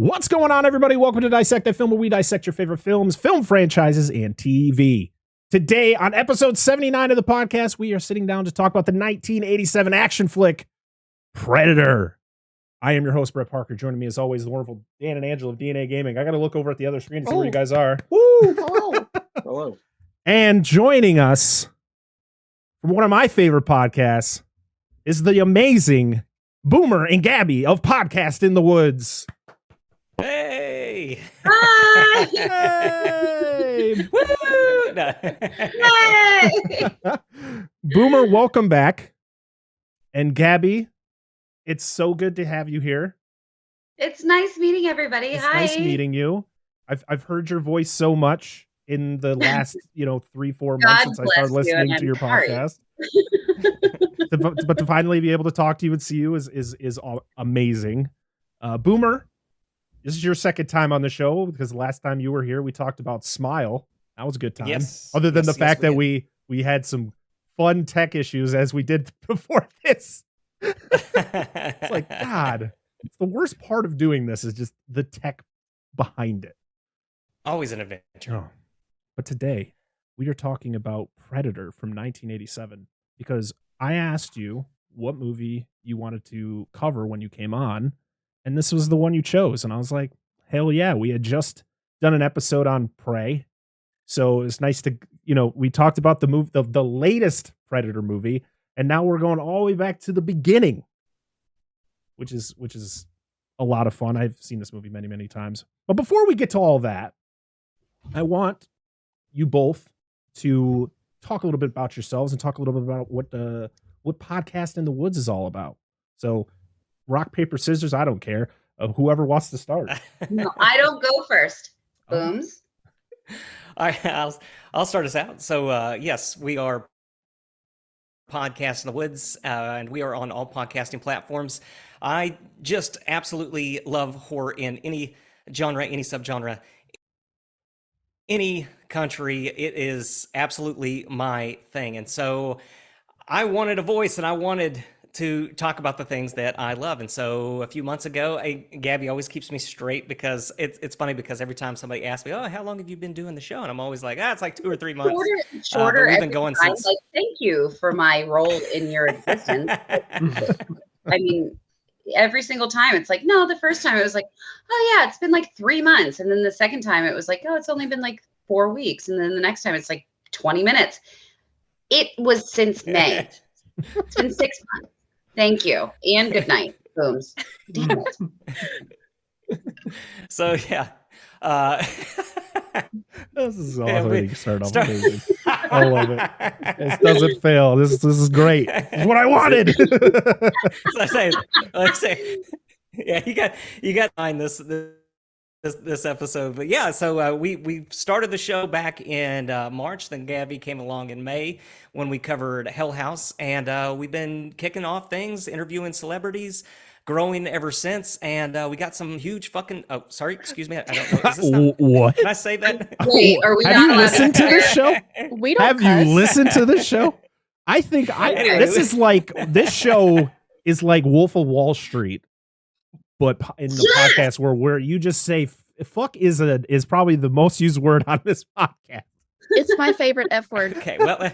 What's going on, everybody? Welcome to Dissect That Film, where we dissect your favorite films, film franchises, and TV. Today, on episode 79 of the podcast, we are sitting down to talk about the 1987 action flick, Predator. I am your host, Brett Parker. Joining me, as always, the wonderful Dan and Angela of DNA Gaming. I got to look over at the other screen to see where you guys are. Woo! Hello. Hello. And joining us from one of my favorite podcasts is the amazing Boomer and Gabby of Podcast in the Woods. Hey! Hi! Hey! Woo! No. Yay! Boomer, welcome back. And Gabby, it's so good to have you here. It's nice meeting everybody. It's Hi. nice meeting you. I've heard your voice so much in the last 3-4 months since I started listening to your podcast. But to finally be able to talk to you and see you is amazing. Boomer, this is your second time on the show because the last time you were here, we talked about Smile. That was a good time. Yes. Other than the fact that we we had some fun tech issues as we did before this. It's like, God, it's the worst part of doing this is just the tech behind it. Always an adventure. Oh. But today, we are talking about Predator from 1987 because I asked you what movie you wanted to cover when you came on, and this was the one you chose. And I was like, hell yeah, we had just done an episode on Prey. So it's nice to, we talked about the movie, the latest Predator movie, and now we're going all the way back to the beginning, which is a lot of fun. I've seen this movie many, many times. But before we get to all that, I want you both to talk a little bit about yourselves and talk a little bit about what Podcast in the Woods is all about. So rock, paper, scissors, I don't care. Whoever wants to start. No, I don't go first. Booms. I'll start us out. So yes, we are Podcast in the Woods, and we are on all podcasting platforms. I just absolutely love horror in any genre, any subgenre, any country. It is absolutely my thing. And so I wanted a voice and I wanted to talk about the things that I love. And so a few months ago, Gabby always keeps me straight because it's funny because every time somebody asks me, oh, how long have you been doing the show? And I'm always like, it's like 2 or 3 months. Shorter. We've been going since. Like, thank you for my role in your existence. I mean, every single time it's like, no, the first time it was like, oh yeah, it's been like 3 months. And then the second time it was like, oh, it's only been like 4 weeks. And then the next time it's like 20 minutes. It was since May. It's been 6 months. Thank you. And good night. Booms. Damn it. So yeah. This is awesome. You start off amazing. I love it. This doesn't fail. This is great. This is what I wanted. So I say, yeah, you got to find this episode. But yeah, so we started the show back in March. Then Gabby came along in May when we covered Hell House, and we've been kicking off things, interviewing celebrities, growing ever since. And we got some huge fucking. Oh, sorry, excuse me. I don't know. Is this not, what? Can I say that? Wait, are we Have not you allowed listened to this show? We don't Have cuss. you listened to this show? I think Anyway. this show is like Wolf of Wall Street, but in the podcast where you just say fuck is probably the most used word on this podcast. It's my favorite F word. Okay, well,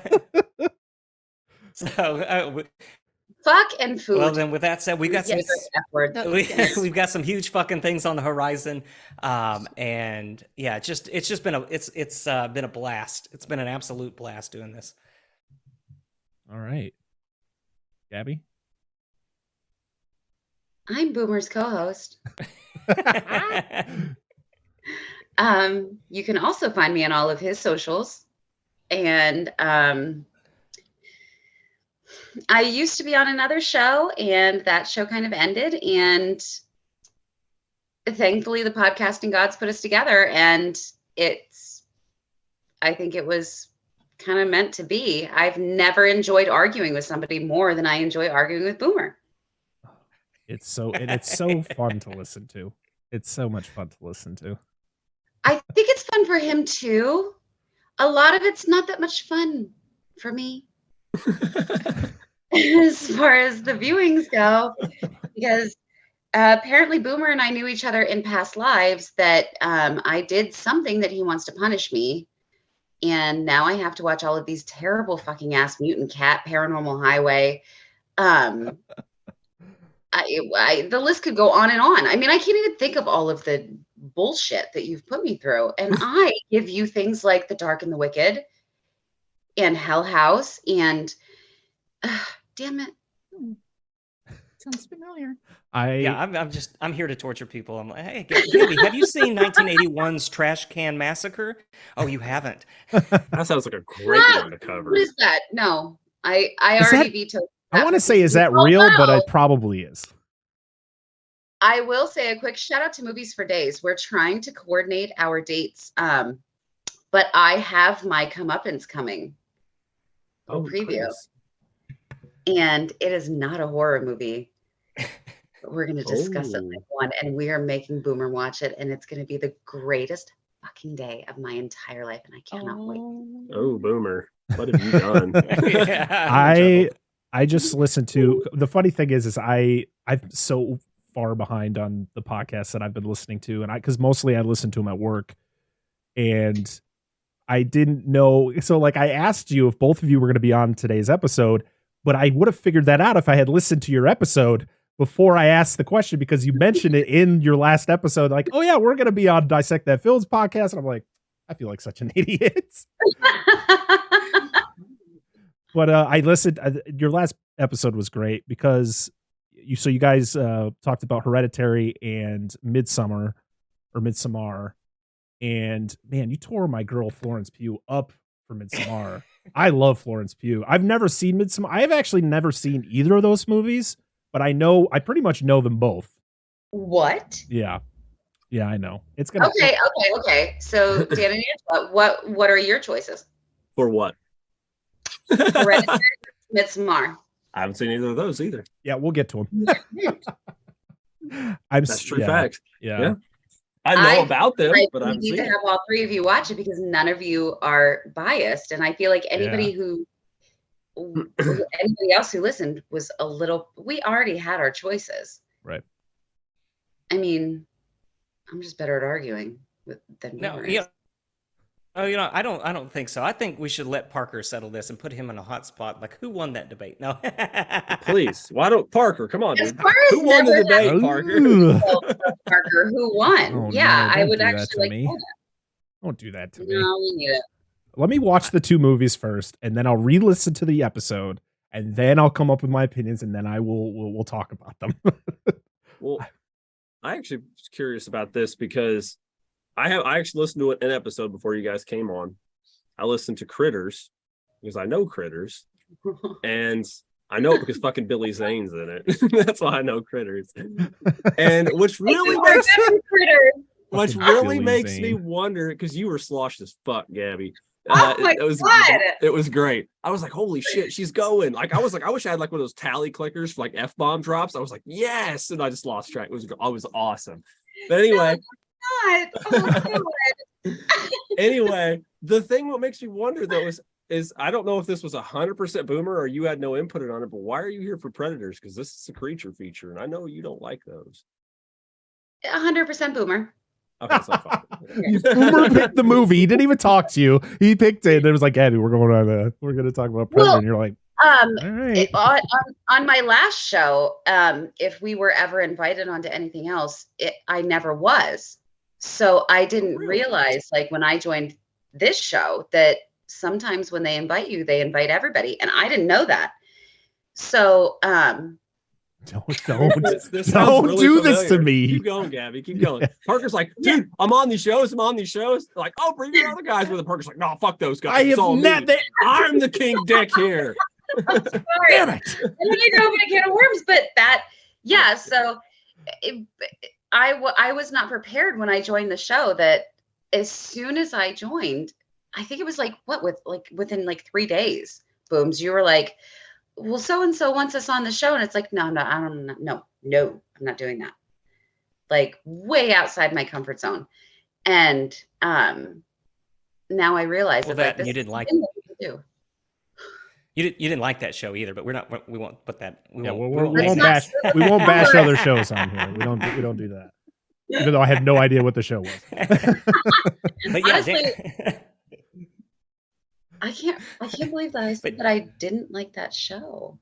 so fuck and food? well then with that said, we've got some. Yes, F word. We've got some huge fucking things on the horizon, and yeah, it's just been a blast. It's been an absolute blast doing this. All right, Gabby. I'm Boomer's co-host. You can also find me on all of his socials. And I used to be on another show, and that show kind of ended. And thankfully, the podcasting gods put us together. And I think it was kind of meant to be. I've never enjoyed arguing with somebody more than I enjoy arguing with Boomer. It's so fun to listen to. It's so much fun to listen to. I think it's fun for him too. A lot of it's not that much fun for me. As far as the viewings go, because apparently Boomer and I knew each other in past lives, that I did something that he wants to punish me. And now I have to watch all of these terrible fucking ass Mutant Cat, Paranormal Highway. The list could go on and on. I mean, I can't even think of all of the bullshit that you've put me through. And I give you things like The Dark and the Wicked and Hell House and damn it. Sounds familiar. I'm here to torture people. I'm like, hey, Gabby, have you seen 1981's Trash Can Massacre? Oh, you haven't. That sounds like a great one to cover. What is that? No, I already vetoed. I want to say, is that real? No. But it probably is. I will say a quick shout out to Movies for Days. We're trying to coordinate our dates, but I have my comeuppance coming. Preview. Nice. And it is not a horror movie. We're going to discuss it like one, and we are making Boomer watch it, and it's going to be the greatest fucking day of my entire life, and I cannot wait. Oh, Boomer, what have you done? I just listened to, the funny thing is I'm so far behind on the podcasts that I've been listening to, and because mostly I listen to them at work, and I didn't know. So like I asked you if both of you were going to be on today's episode, but I would have figured that out if I had listened to your episode before I asked the question, because you mentioned it in your last episode, like, oh yeah, we're going to be on Dissect That Films podcast. And I'm like, I feel like such an idiot. But I listened. Your last episode was great because you guys talked about Hereditary and Midsommar, and man, you tore my girl Florence Pugh up for Midsommar. I love Florence Pugh. I've never seen Midsommar. I have actually never seen either of those movies, but I pretty much know them both. What? Yeah, I know. It's gonna. Okay. So, Dan and Angela, what are your choices? For what? Hereditary, Midsommar. I haven't seen either of those either. Yeah, we'll get to them. That's true fact. Yeah. I know about them, but I need to have all three of you watch it because none of you are biased, and I feel like anybody anybody else who listened was a little. We already had our choices, right? I mean, I'm just better at arguing than no. Yeah. Oh, I don't think so. I think we should let Parker settle this and put him in a hot spot. Like, who won that debate? No. Please. Why don't Parker? Come on, dude. Who won the debate, Parker? Parker, who won? Oh, yeah, no, I would actually like. Don't do that to me. No, we need it. Let me watch the two movies first, and then I'll re-listen to the episode, and then I'll come up with my opinions, and then we'll talk about them. Well, I actually was curious about this because I actually listened to an episode before you guys came on. I listened to Critters because I know Critters, and I know it because fucking Billy Zane's in it. That's why I know Critters. And which really makes me wonder, because you were sloshed as fuck, Gabby. God. It was great. I was like, holy shit, she's going. Like, I was like, I wish I had like one of those tally clickers for like F-bomb drops. I was like, yes, and I just lost track. It was awesome. But anyway. Anyway, the thing what makes me wonder though is I don't know if this was 100% Boomer or you had no input on it, but why are you here for Predators? Because this is a creature feature, and I know you don't like those. 100% Boomer. Okay, so fine. Boomer picked the movie. He didn't even talk to you. He picked it. And it was like, Gabby, we're going to talk about Predator, and you're like, all right. On my last show, if we were ever invited onto anything else, I never was. So I didn't realize, like, when I joined this show, that sometimes when they invite you, they invite everybody. And I didn't know that. So, don't really do familiar. this to me. Keep going, Gabby. Keep going. Parker's like, dude, I'm on these shows. They're like, oh, bring your other guys with it. Parker's like, no, fuck those guys. I'm the king dick here. Damn it. And then you go open a can of worms. But so I was not prepared when I joined the show that as soon as I joined, I think it was within 3 days, Booms, you were like, well, so-and-so wants us on the show. And it's like, no, I'm not doing that. Like, way outside my comfort zone. And now I realize that you didn't like it. You didn't like that show either, but we won't put that. We won't Let's not- we won't bash other shows on here. We don't do that. Even though I have no idea what the show was. But yeah, Honestly, I can't believe that I said that I didn't like that show.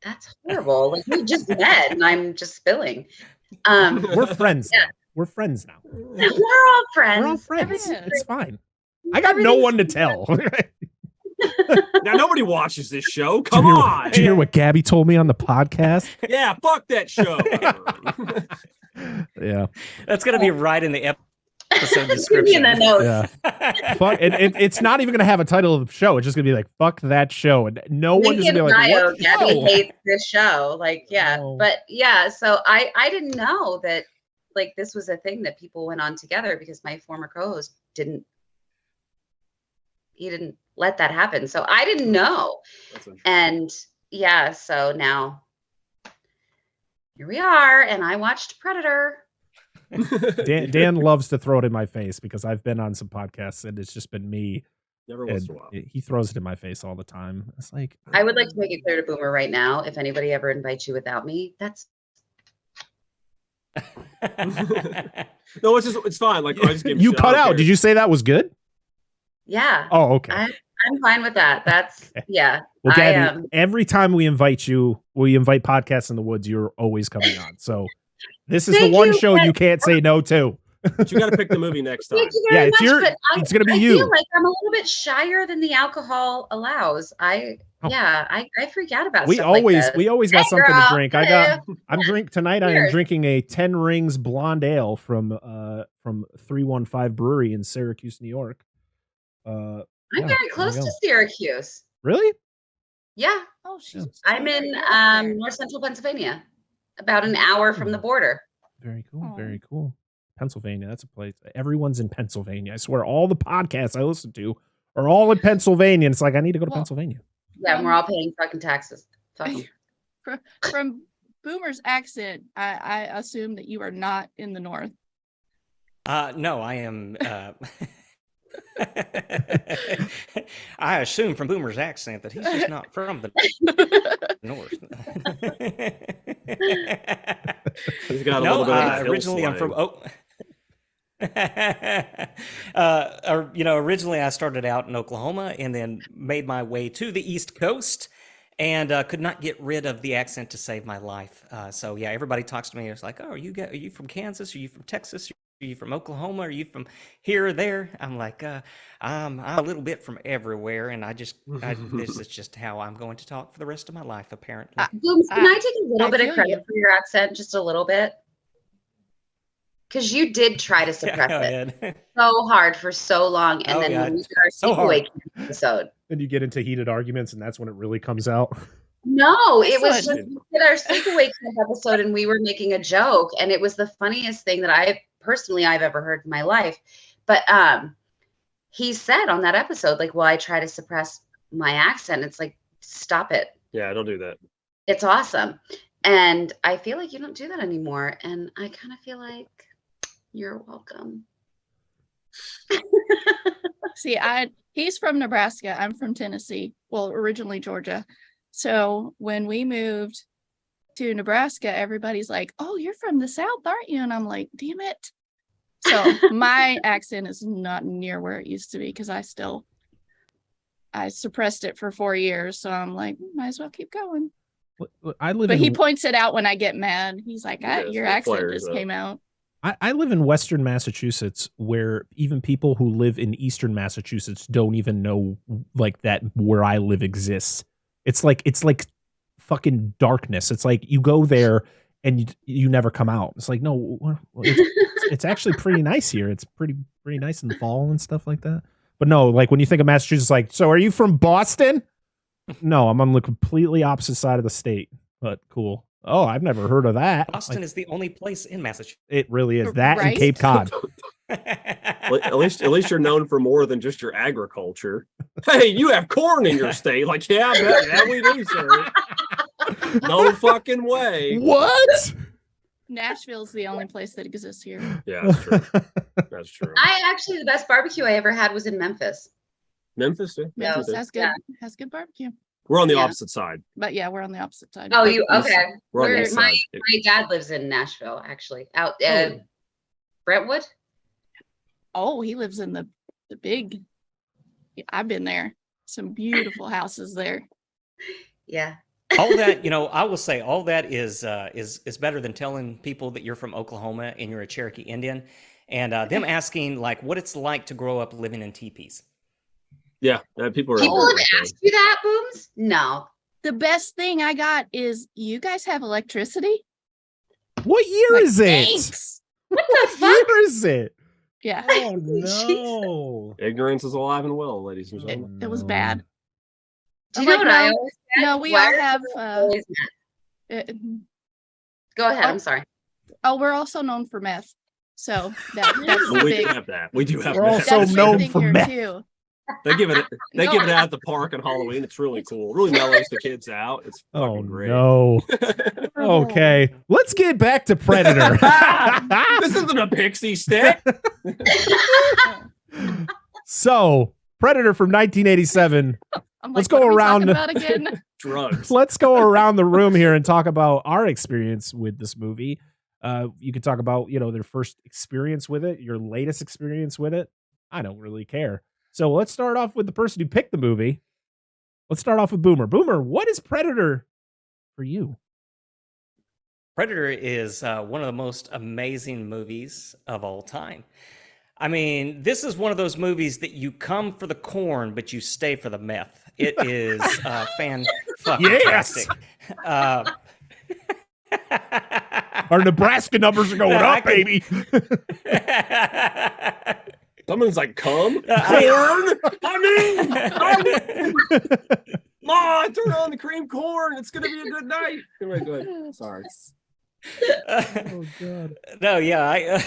That's horrible. Like we just met and I'm just spilling. We're friends. Yeah. Now. We're friends now. We're all friends. We're all friends. Everything's It's great. fine. I got no one to tell. Now nobody watches this show. Come Did you hear- on. Did you hear what Gabby told me on the podcast? Yeah, fuck that show. Yeah. that's gonna be right in the episode Give me description. the notes. Yeah. Fuck. It's not even gonna have a title of the show. It's just gonna be like "fuck that show," and no one is Link gonna be in like, bio, "What Gabby show?" hates this show. Like, yeah. Oh. But yeah, so I didn't know that like this was a thing that people went on together because my former co-host didn't let that happen. So I didn't know. That's interesting. And yeah, so now here we are, and I watched Predator. Dan loves to throw it in my face because I've been on some podcasts and it's just been me. Never once And in a while. he throws it in my face all the time. It's like I would like to make it clear to Boomer right now, if anybody ever invites you without me, that's No, it's fine. Like I just gave you shit. cut I don't out. care. Did you say that was good? yeah. Oh, okay. I'm fine with that. That's yeah. Well, I Gabby, am. every time we invite Podcasts in the Woods, you're always coming on. So this is Thank the one you, show but- you can't say no to. But you got to pick the movie next time. Thank you Yeah, very it's much. your- But it's gonna be I you. feel like I'm a little bit shyer than the alcohol allows. I freak out about We stuff like always this. got Hey, something girl. to drink. Tonight I am Cheers. drinking a 10 Rings blonde ale from 315 Brewery in Syracuse, New York. I'm Yeah, very there close you to go. Really? Really? Yeah. Oh, she's I'm in North Central Pennsylvania, about an hour from the border. Very cool. Aw. Very cool. Pennsylvania, that's a place. Everyone's in Pennsylvania. I swear, all the podcasts I listen to are all in Pennsylvania. And it's like I need to go to Well, Pennsylvania. Yeah, and we're all paying fucking taxes. Fuck 'em. From Boomer's accent, I assume that you are not in the north. No, I am. I assume from Boomer's accent that he's just not from the north. He's got a little bit of that hill originally I'm from slang. originally I started out in Oklahoma and then made my way to the East Coast and could not get rid of the accent to save my life. So yeah, everybody talks to me. It's like, oh, are you from Kansas? Are you from Texas? Are you from Oklahoma? Are you from here or there? I'm like, I'm a little bit from everywhere, and this is just how I'm going to talk for the rest of my life, apparently. Booms, can I take a little I bit of feel credit you. for your accent? Just a little bit? Because you did try to suppress Go it ahead. so hard for so long. And Oh, then yeah, when we did our so hard. sleepaway camp episode. Then you get into heated arguments, and that's when it really comes out. No, it was just Excellent. we did our sleepaway camp episode and we were making a joke. And it was the funniest thing that I've ever heard in my life. But he said on that episode, like, well, I try to suppress my accent. It's like, stop it. Yeah, don't do that. It's awesome. And I feel like you don't do that anymore. And I kind of feel like you're welcome. See, he's from Nebraska. I'm from Tennessee. Well, originally Georgia. So when we moved to Nebraska, everybody's like, "Oh, you're from the South, aren't you?" And I'm like, "Damn it!" So my accent is not near where it used to be because I suppressed it for 4 years. So I'm like, might as well keep going. I live But in he points it out when I get mad. He's like, Yeah, "Your it accent flares just up. came out." I live in Western Massachusetts, where even people who live in Eastern Massachusetts don't even know like that where I live exists. It's like fucking darkness. It's like you go there and you never come out. It's like, no, it's actually pretty nice here. It's pretty nice in the fall and stuff like that. But no, like when you think of Massachusetts, like, so are you from Boston? No, I'm on the completely opposite side of the state. But cool. Oh, I've never heard of that. Boston Like, is the only place in Massachusetts. it really is that and Right? Cape Cod. At least you're known for more than just your agriculture. Hey, you have corn in your state. Like, yeah, I bet. Yeah, we do, sir. No fucking way. What? Nashville's the only place that exists here. Yeah, that's true. That's true. The best barbecue I ever had was in Memphis. Memphis, yeah. Memphis Yeah. has good barbecue. We're on the Yeah. opposite side. But yeah, we're on the opposite side. Oh, But you okay? We're on the Where east my side. dad lives in Nashville, actually, out Oh. Brentwood. Oh, he lives in the big. I've been there. Some beautiful houses there. Yeah. All that, I will say all that is better than telling people that you're from Oklahoma and you're a Cherokee Indian, and them asking like what it's like to grow up living in teepees. Yeah, people are. People have asked you that, Booms? No. The best thing I got is you guys have electricity. What year is it? Thanks. What the fuck? Year is it? Yeah, Oh no! Ignorance is alive and well, ladies and gentlemen. it was bad. Do you I'm know like, what I no, always said? No, we Why all are have. people always mad? Go ahead. I'm sorry. We're also known for meth. So that's But we do big. have that. We do have We're that. also That's a big known thing for here, meth. too. They give it at the park on Halloween. It's really cool. It really mellows the kids out. It's Oh fucking great. no! Okay, let's get back to Predator. This isn't a pixie stick. So, Predator from 1987. I'm Let's like, go what are we around. talking about again? Drugs. Let's go around the room here and talk about our experience with this movie. You could talk about, their first experience with it, your latest experience with it. I don't really care. So let's start off with the person who picked the movie. Let's start off with Boomer. Boomer, what is Predator for you? Predator is one of the most amazing movies of all time. I mean, this is one of those movies that you come for the corn, but you stay for the meth. It is fan-fucking-tastic. Our Nebraska numbers are going up, baby. Someone's like, come? Corn? Ma, turn on the cream corn. It's going to be a good night. Anyway, go ahead. Sorry. Oh, God. No, yeah.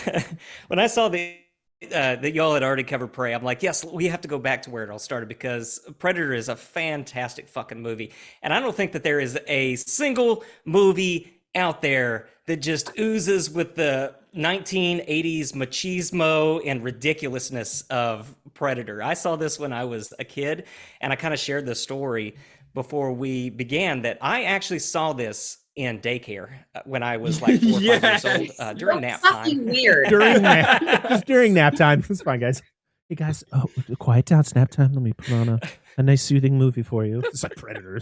When I saw that y'all had already covered Prey, I'm like, yes, we have to go back to where it all started because Predator is a fantastic fucking movie. And I don't think that there is a single movie out there that just oozes with the 1980s machismo and ridiculousness of Predator. I saw this when I was a kid, and I kind of shared the story before we began that I actually saw this in daycare when I was like 4 or 5 years old during nap Fucking time. weird. Just during nap time. It's fine, guys. Hey, guys. Oh, quiet down. It's nap time. Let me put on a nice soothing movie for you. It's like Predator.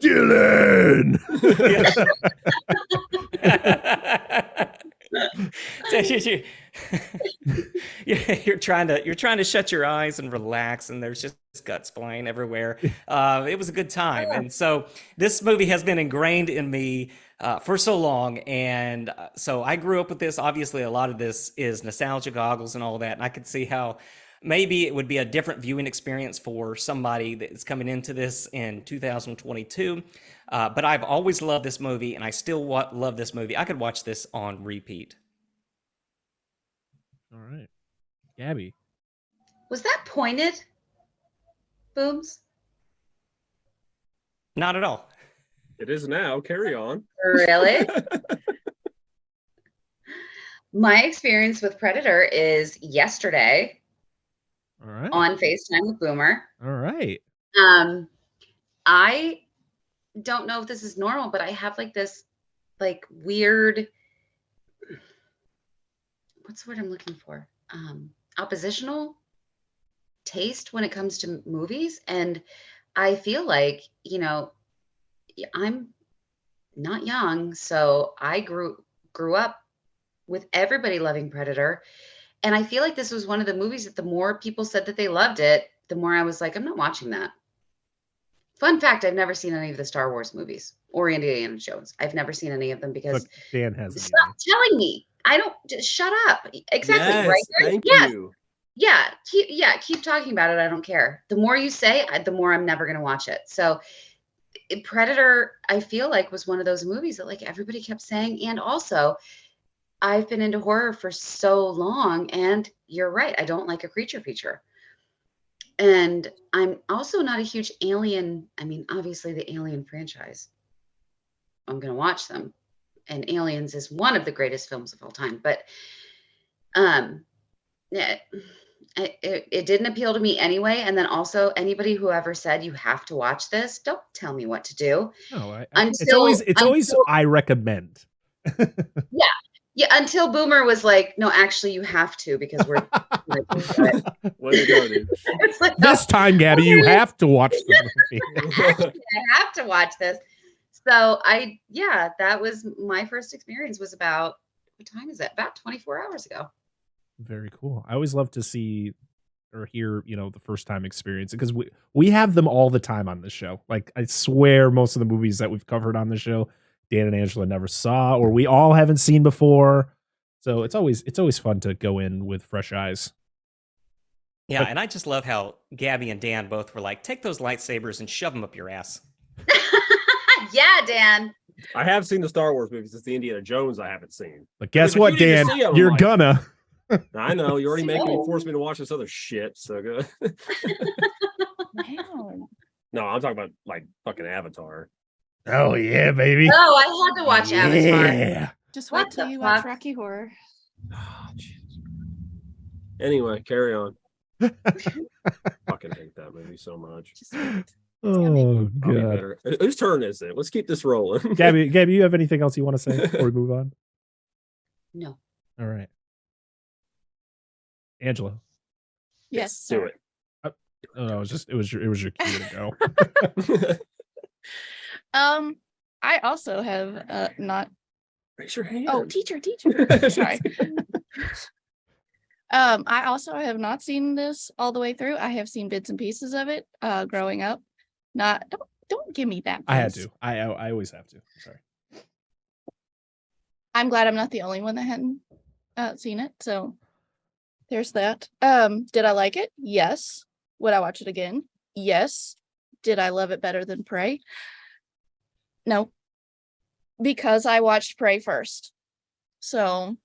Dylan! You're trying to shut your eyes and relax, and there's just guts flying everywhere. It was a good time, and so this movie has been ingrained in me for so long, and so I grew up with this. Obviously, a lot of this is nostalgia goggles and all that, and I could see how maybe it would be a different viewing experience for somebody that's coming into this in 2022. But I've always loved this movie, and I still love this movie. I could watch this on repeat. All right. Gabby. Was that pointed? Booms? Not at all. It is now. Carry on. Really? My experience with Predator is yesterday. All right. On FaceTime with Boomer. All right. I don't know if this is normal, but I have like this like weird, what's the word I'm looking for? Oppositional taste when it comes to movies. And I feel like, I'm not young, so I grew up with everybody loving Predator. And I feel like this was one of the movies that the more people said that they loved it, the more I was like, I'm not watching that. Fun fact, I've never seen any of the Star Wars movies or Indiana Jones. I've never seen any of them because Look, Dan has stop telling me. I don't, just shut up. Exactly. Yes, Right? thank Yes. you. Yeah. Keep talking about it. I don't care. The more you say, the more I'm never going to watch it. So Predator, I feel like was one of those movies that like everybody kept saying. And also I've been into horror for so long, and you're right. I don't like a creature feature. And I'm also not a huge Alien. I mean, obviously the Alien franchise, I'm going to watch them. And Aliens is one of the greatest films of all time. But yeah, It didn't appeal to me anyway. And then also, anybody who ever said you have to watch this, don't tell me what to do. No, Until it's always I recommend. Yeah, until Boomer was like, no, actually, you have to because we're. Way to go, dude. It's like, This time, Gabby, you have to watch the movie. I have to watch this. So that was my first experience. Was about, what time is it? About 24 hours ago. Very cool. I always love to see or hear, the first time experience, because we have them all the time on this show. Like, I swear most of the movies that we've covered on the show, Dan and Angela never saw, or we all haven't seen before. So it's always fun to go in with fresh eyes. Yeah, and I just love how Gabby and Dan both were like, take those lightsabers and shove them up your ass. Yeah, Dan. I have seen the Star Wars movies. It's the Indiana Jones I haven't seen. But guess But what, you need to Dan? see 'em, You're like- gonna. I know you're already making me So- force me to watch this other shit. So good. Man. No, I'm talking about like fucking Avatar. Oh yeah, baby. Oh, I had to watch Avatar. Yeah. Just What wait till the you watch fuck? Rocky Horror. Oh, Jesus. Anyway, carry on. Fucking hate that movie so much. Just wait. Oh I'll be god. better. Whose turn is it? Let's keep this rolling. Gabby, you have anything else you want to say before we move on? No. All right. Yes, Angela. Yes, do sir. it. Oh no, it was your cue to go. I also have not. Raise your hand. Oh, teacher. Sorry. I also have not seen this all the way through. I have seen bits and pieces of it growing up. Don't give me that. I had please. to. I always have to. Sorry. I'm glad I'm not the only one that hadn't seen it. So there's that. Did I like it? Yes. Would I watch it again? Yes. Did I love it better than Prey? No. Because I watched Prey first. So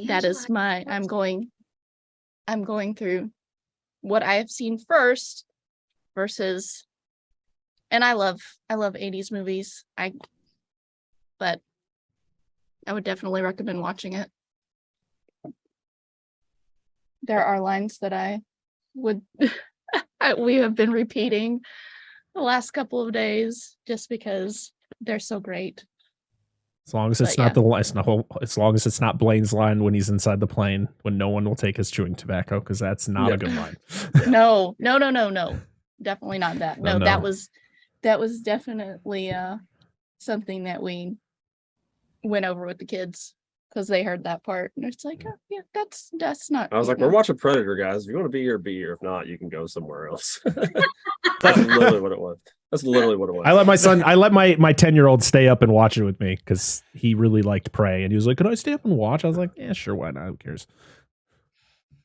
that is Angela, I'm going through what I have seen first versus, and I love 80s movies. But I would definitely recommend watching it. There are lines that I would we have been repeating the last couple of days just because they're so great. As long as it's But not as long as it's not Blaine's line when he's inside the plane when no one will take his chewing tobacco, because that's not Yeah. a good line. No. Definitely not that. No, No. that was definitely something that we went over with the kids because they heard that part and it's like, oh, yeah, that's not. I was like, no. we're watching Predator, guys. If you want to be here, be here. If not, you can go somewhere else. That's literally what it was. I let my 10-year-old stay up and watch it with me because he really liked Prey, and he was like, "Could I stay up and watch?" I was like, "Yeah, sure, why not? Who cares?"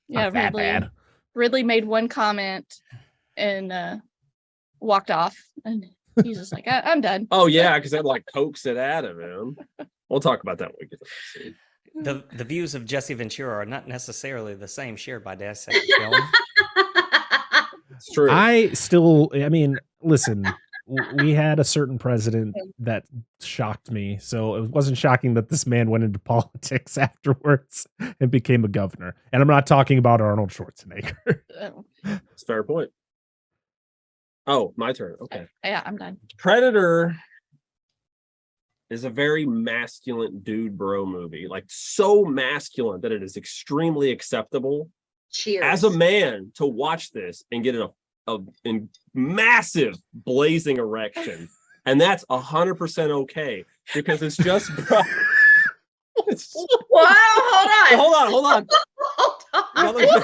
Yeah, Not that bad. Ridley made one comment and walked off, and he's just like, I'm done. Oh yeah, because that like coaxed it out of him. We'll talk about that when we get to that scene. The views of Jesse Ventura are not necessarily the same shared by Dissect Film. It's true. I mean, listen, we had a certain president that shocked me, so it wasn't shocking that this man went into politics afterwards and became a governor. And I'm not talking about Arnold Schwarzenegger. It's a fair point. Oh, my turn. Okay. Yeah, I'm done. Predator is a very masculine dude bro movie, like so masculine that it is extremely acceptable Cheers. as a man to watch this and get a massive blazing erection, and that's 100% okay because it's just it's, Wow, hold on. hold on. Hold on.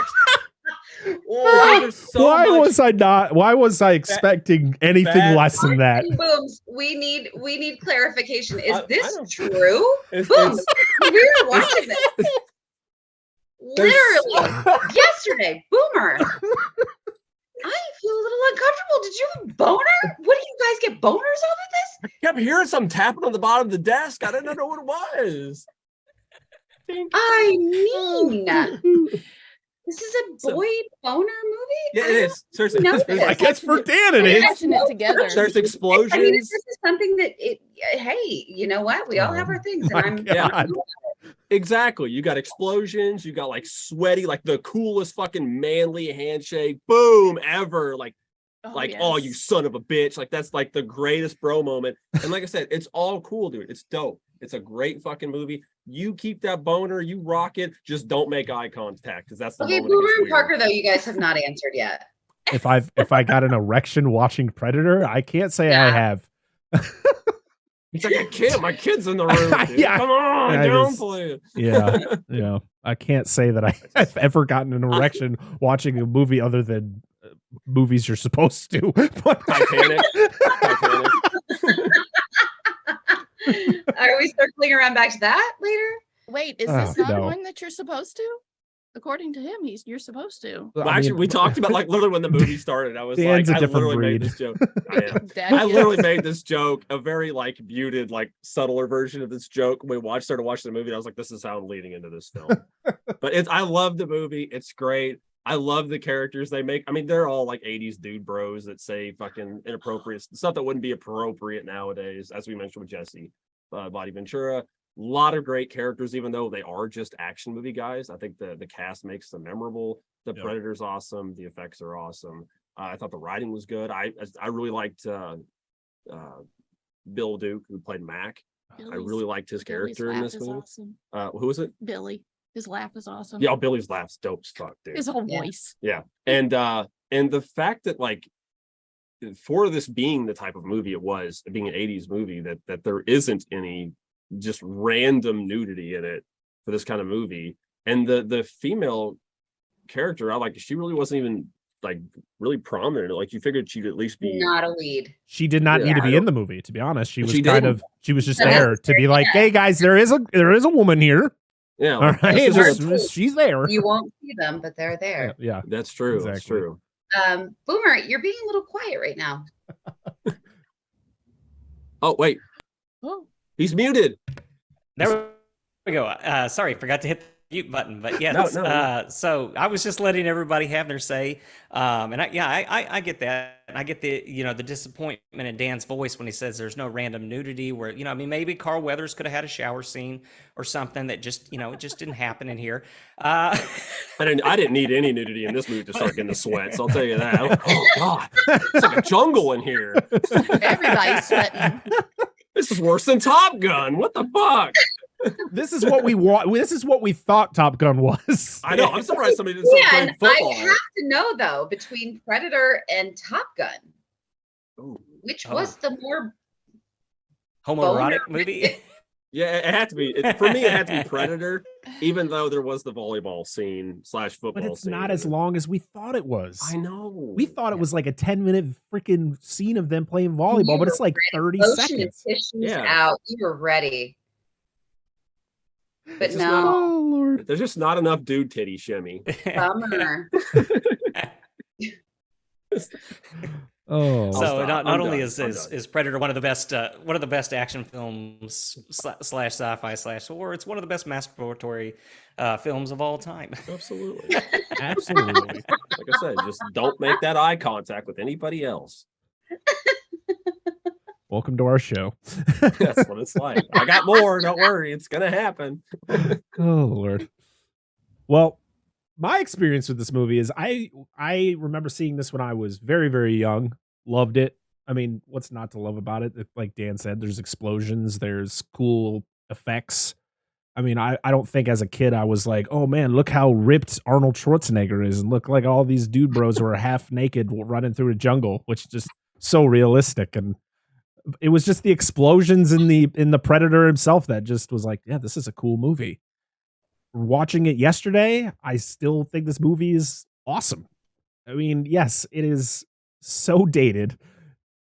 There's so Why much- was I expecting anything bad- less than that? Booms, we need clarification. Is I this don't- true? it's- Booms, it's- we were watching this. Literally yesterday, Boomer. I feel a little uncomfortable. Did you have a boner? What do you guys get boners off of this? I kept hearing something tapping on the bottom of the desk. I didn't know what it was. I mean, this is a boy boner movie? Yeah, it is. Seriously. know There's this. I guess for Dan it is. Watching it together. There's I mean, explosions. this is something that hey, you know what? We all have our things, and my I'm God. Exactly. You got explosions. You got like sweaty, like the coolest fucking manly handshake, boom, ever. Like, oh, you son of a bitch. Like, that's like the greatest bro moment. And like I said, it's all cool, dude. It's dope. It's a great fucking movie. You keep that boner, you rock it. Just don't make eye contact, because that's the okay. moment. Boomer and Parker, though, you guys have not answered yet. If I got an erection watching Predator, I can't say I have. It's like a kid. My kid's in the room. Dude. Yeah. Come on, Yeah, downplay it. Yeah. I can't say that I've ever gotten an erection watching a movie other than movies you're supposed to. Titanic. Are we circling around back to that later? Wait, is this not no. one that you're supposed to? According to him, you're supposed to. Well, actually, we talked about like literally when the movie started. I was Dan's like, a I different literally breed. made this joke. I literally made this joke, a very like muted, like subtler version of this joke. When we started watching the movie, I was like, this is how I'm leading into this film. But I love the movie. It's great. I love the characters they make. I mean, they're all like 80s dude bros that say fucking inappropriate stuff that wouldn't be appropriate nowadays, as we mentioned with Jesse, Body Ventura. A lot of great characters, even though they are just action movie guys. I think the cast makes them memorable. The Predator's awesome. The effects are awesome. I thought the writing was good. I really liked Bill Duke, who played Mac. I really liked his character in this movie. Awesome. Who was it? Billy. His laugh is awesome. Yeah, Billy's laugh's dope as fuck, dude. His whole voice. Yeah. And the fact that like for this being the type of movie it was, being an 80s movie, that there isn't any just random nudity in it for this kind of movie. And the female character, she really wasn't even like really prominent. Like, you figured she'd at least be not a lead. She did not need to be in the movie, to be honest. She was just That's there to be like, hey guys, there is a woman here. Yeah. All right. She's there. You won't see them, but they're there. Yeah. That's true. Exactly. That's true. Boomer, you're being a little quiet right now. Oh, wait. Oh. He's muted. There we go. Sorry, forgot to hit the mute button, but yes. No. So I was just letting everybody have their say, and I get that. I get the the disappointment in Dan's voice when he says there's no random nudity. Where maybe Carl Weathers could have had a shower scene or something that just it just didn't happen in here. I didn't need any nudity in this movie to start getting the sweats. I'll tell you that. Oh God, it's like a jungle in here. Everybody's sweating. This is worse than Top Gun. What the fuck? This is what we want. This is what we thought Top Gun was. I know. I'm surprised somebody didn't start playing And football. I have to know though, between Predator and Top Gun, which was the more homoerotic movie? Yeah, it had to be. For me, it had to be Predator, even though there was the volleyball scene / football But it's scene. not as long as we thought it was. I know. We thought it was like a 10-minute freaking scene of them playing volleyball, but it's like 30 motion seconds. and tissues out. You were ready. But It's just no. Oh Lord. There's just not enough dude titty shimmy. Bummer. Oh. So not I'm only done. is Predator one of the best action films / sci-fi / horror, it's one of the best masturbatory films of all time. Absolutely. Absolutely. Like I said, just don't make that eye contact with anybody else. Welcome to our show. That's what it's like. I got more. Don't worry. It's going to happen. Oh Lord. Well, my experience with this movie is I remember seeing this when I was very, very young. Loved it. I mean, what's not to love about it? Like Dan said, there's explosions, there's cool effects. I mean, I don't think as a kid I was like, oh man, look how ripped Arnold Schwarzenegger is, and look like all these dude bros who are half naked running through a jungle, which is just so realistic. And it was just the explosions in the Predator himself that just was like, yeah, this is a cool movie. Watching it yesterday, I still think this movie is awesome. I mean, yes, it is so dated,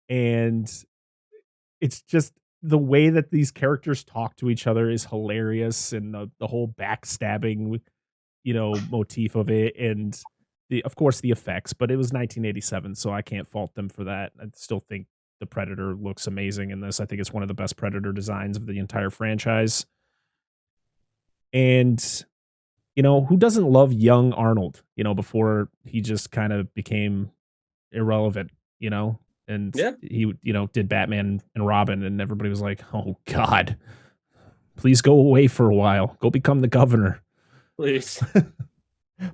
and it's just the way that these characters talk to each other is hilarious, and the whole backstabbing, motif of it, and of course the effects. But it was 1987, so I can't fault them for that. I still think the Predator looks amazing in this. I think it's one of the best Predator designs of the entire franchise. And who doesn't love young Arnold, before he just kind of became irrelevant, and Yeah. he did Batman and Robin, and everybody was like, "Oh God, please go away for a while. Go become the governor." Please.